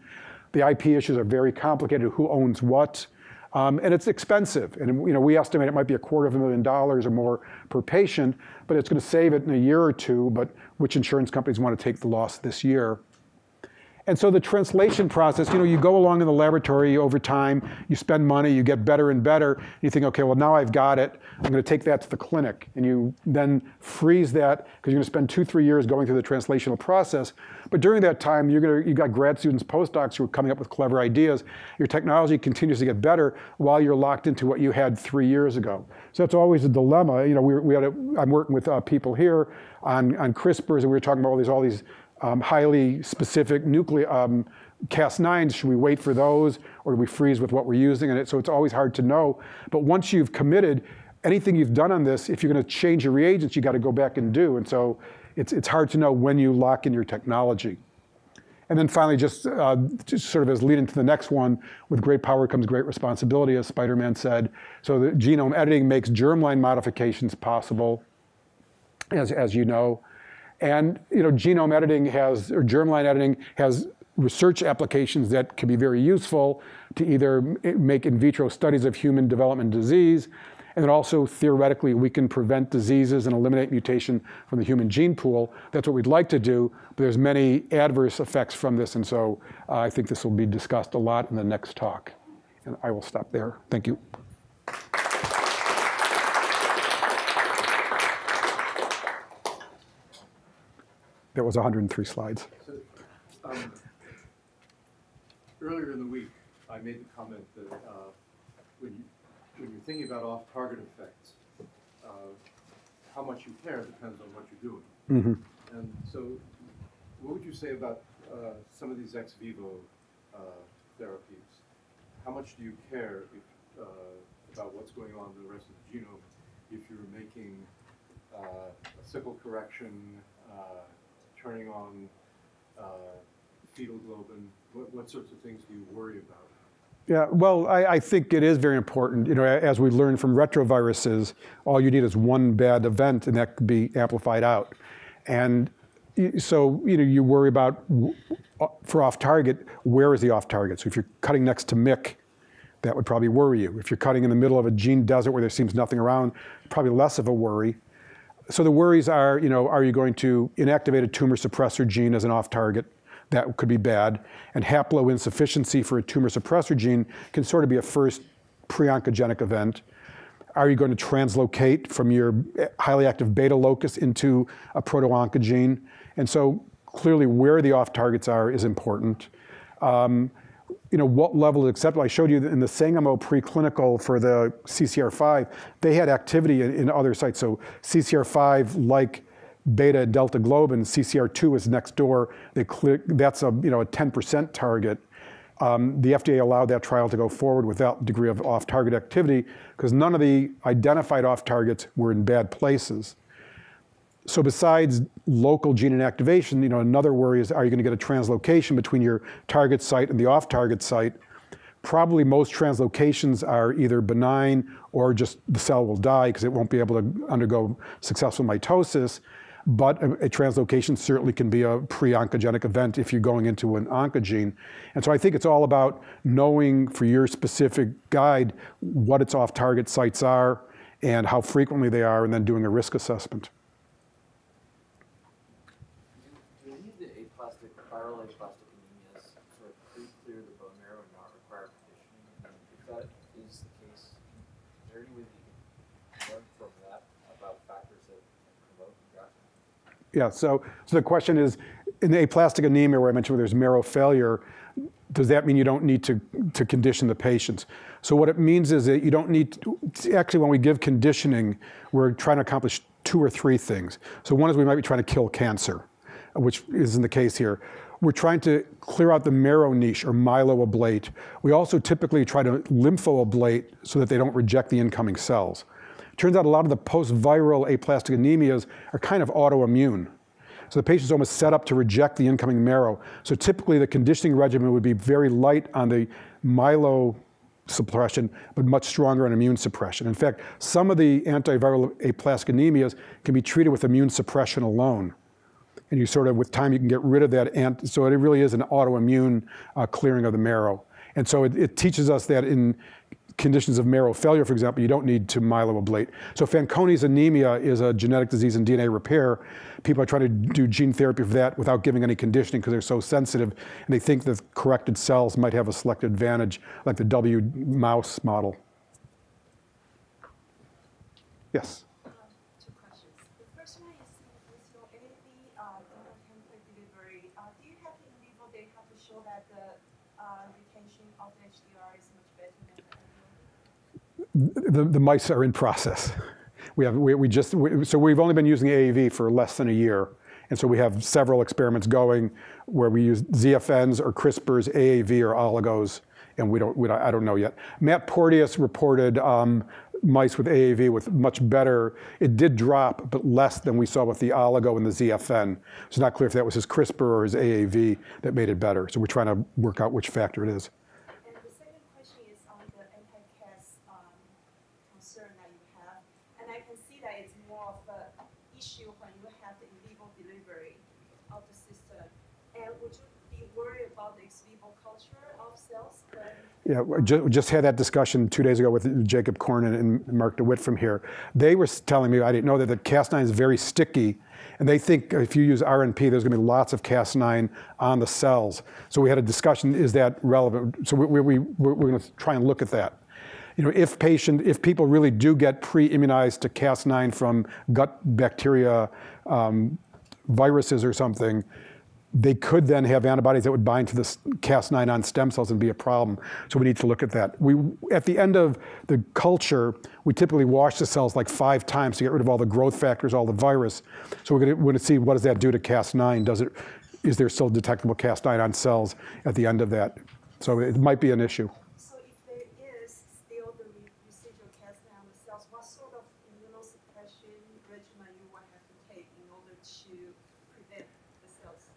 The IP issues are very complicated, who owns what. And it's expensive. And we estimate it might be $250,000 or more per patient, but it's going to save it in a year or two, but which insurance companies want to take the loss this year? And so the translation process, you go along in the laboratory over time, you spend money, you get better and better, and you think, okay, well now I've got it, I'm going to take that to the clinic. And you then freeze that, because you're going to spend 2-3 years going through the translational process. But during that time, you've got grad students, postdocs who are coming up with clever ideas. Your technology continues to get better while you're locked into what you had 3 years ago. So it's always a dilemma. I'm working with people here on CRISPRs, and we were talking about all these highly specific Cas9s. Should we wait for those, or do we freeze with what we're using? And so it's always hard to know. But once you've committed, anything you've done on this, if you're going to change your reagents, you got to go back and do. And so it's hard to know when you lock in your technology. And then finally, just sort of as lead into the next one, with great power comes great responsibility, as Spider-Man said. So the genome editing makes germline modifications possible, as you know. And genome editing germline editing has research applications that can be very useful to either make in vitro studies of human development disease, and then also theoretically we can prevent diseases and eliminate mutation from the human gene pool. That's what we'd like to do, but there's many adverse effects from this, and so I think this will be discussed a lot in the next talk. And I will stop there. Thank you. That was 103 slides. So, earlier in the week, I made the comment that when you're thinking about off-target effects, how much you care depends on what you're doing. Mm-hmm. And so, what would you say about some of these ex vivo therapies? How much do you care about what's going on in the rest of the genome if you're making a sickle correction, turning on fetal globin? What sorts of things do you worry about? Yeah, well, I think it is very important. As we learned from retroviruses, all you need is one bad event, and that could be amplified out. And so, you worry about, for off-target, where is the off-target? So if you're cutting next to MYC, that would probably worry you. If you're cutting in the middle of a gene desert where there seems nothing around, probably less of a worry. So the worries are, are you going to inactivate a tumor suppressor gene as an off-target? That could be bad. And haploinsufficiency for a tumor suppressor gene can sort of be a first pre-oncogenic event. Are you going to translocate from your highly active beta locus into a proto-oncogene? And so clearly where the off-targets are is important. What level is acceptable? I showed you in the Sangamo preclinical for the CCR5, they had activity in other sites. So CCR5, like beta and delta globin, CCR2 is next door. That's a 10% target. The FDA allowed that trial to go forward without degree of off-target activity because none of the identified off-targets were in bad places. So besides local gene inactivation, another worry is, are you going to get a translocation between your target site and the off-target site? Probably most translocations are either benign or just the cell will die because it won't be able to undergo successful mitosis. But a translocation certainly can be a pre-oncogenic event if you're going into an oncogene. And so I think it's all about knowing for your specific guide what its off-target sites are and how frequently they are, and then doing a risk assessment. Do any of the viral aplastic anemias sort of pre-clear the bone marrow and not require conditioning? And if that is the case, is there any way that you can learn from that about factors that promote engraftment? Yeah, so the question is, in the aplastic anemia where I mentioned where there's marrow failure, does that mean you don't need to condition the patients? So what it means is that you don't need to, actually when we give conditioning, we're trying to accomplish 2 or 3 things. So one is we might be trying to kill cancer, which isn't the case here. We're trying to clear out the marrow niche or myeloablate. We also typically try to lymphoablate so that they don't reject the incoming cells. Turns out a lot of the post-viral aplastic anemias are kind of autoimmune. So the patient's almost set up to reject the incoming marrow. So typically the conditioning regimen would be very light on the myelosuppression, but much stronger on immune suppression. In fact, some of the antiviral aplastic anemias can be treated with immune suppression alone. And you sort of, with time, you can get rid of that. So it really is an autoimmune clearing of the marrow. And so it teaches us that in conditions of marrow failure, for example, you don't need to myeloablate. So Fanconi's anemia is a genetic disease in DNA repair. People are trying to do gene therapy for that without giving any conditioning because they're so sensitive, and they think that corrected cells might have a selected advantage, like the W mouse model. Yes? Two questions. The first one is with your AAV template delivery, do you have in vivo data to show that the retention of the HDR is much better than the animal? The mice are in process. So we've only been using AAV for less than a year. And so we have several experiments going where we use ZFNs or CRISPRs, AAV or oligos, and I don't know yet. Matt Porteous reported mice with AAV with much better, it did drop, but less than we saw with the oligo and the ZFN. It's not clear if that was his CRISPR or his AAV that made it better. So we're trying to work out which factor it is. And the second question is on the anti-Cas concern that you have. And I can see that it's more of an issue when you have the in vivo delivery of the system. And would you be worried about the ex vivo culture of cells? Yeah, we just had that discussion 2 days ago with Jacob Kohn and Mark DeWitt from here. They were telling me, I didn't know that the Cas9 is very sticky, and they think if you use RNP, there's going to be lots of Cas9 on the cells. So we had a discussion, is that relevant? So we're going to try and look at that. You know, if people really do get pre-immunized to Cas9 from gut bacteria, viruses or something, they could then have antibodies that would bind to this Cas9 on stem cells and be a problem. So we need to look at that. At the end of the culture, we typically wash the cells like 5 times to get rid of all the growth factors, all the virus. So we're going to see what does that do to Cas9. Is there still detectable Cas9 on cells at the end of that? So it might be an issue. So if there is still the residual Cas9 on the cells, what sort of immunosuppression regimen you would have to take in order to prevent the cells from?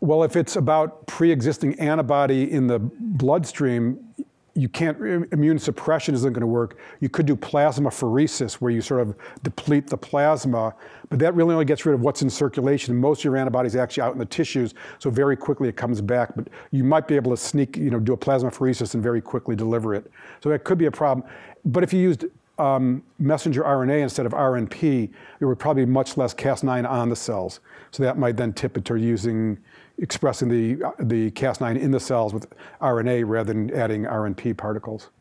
Well, if it's about pre-existing antibody in the bloodstream, you can't, immune suppression isn't going to work. You could do plasmapheresis, where you sort of deplete the plasma, but that really only gets rid of what's in circulation. Most of your antibodies are actually out in the tissues, so very quickly it comes back. But you might be able to sneak, do a plasmapheresis and very quickly deliver it. So that could be a problem. But if you used messenger RNA instead of RNP, there would probably be much less Cas9 on the cells. So that might then tip it to expressing the Cas9 in the cells with RNA rather than adding RNP particles.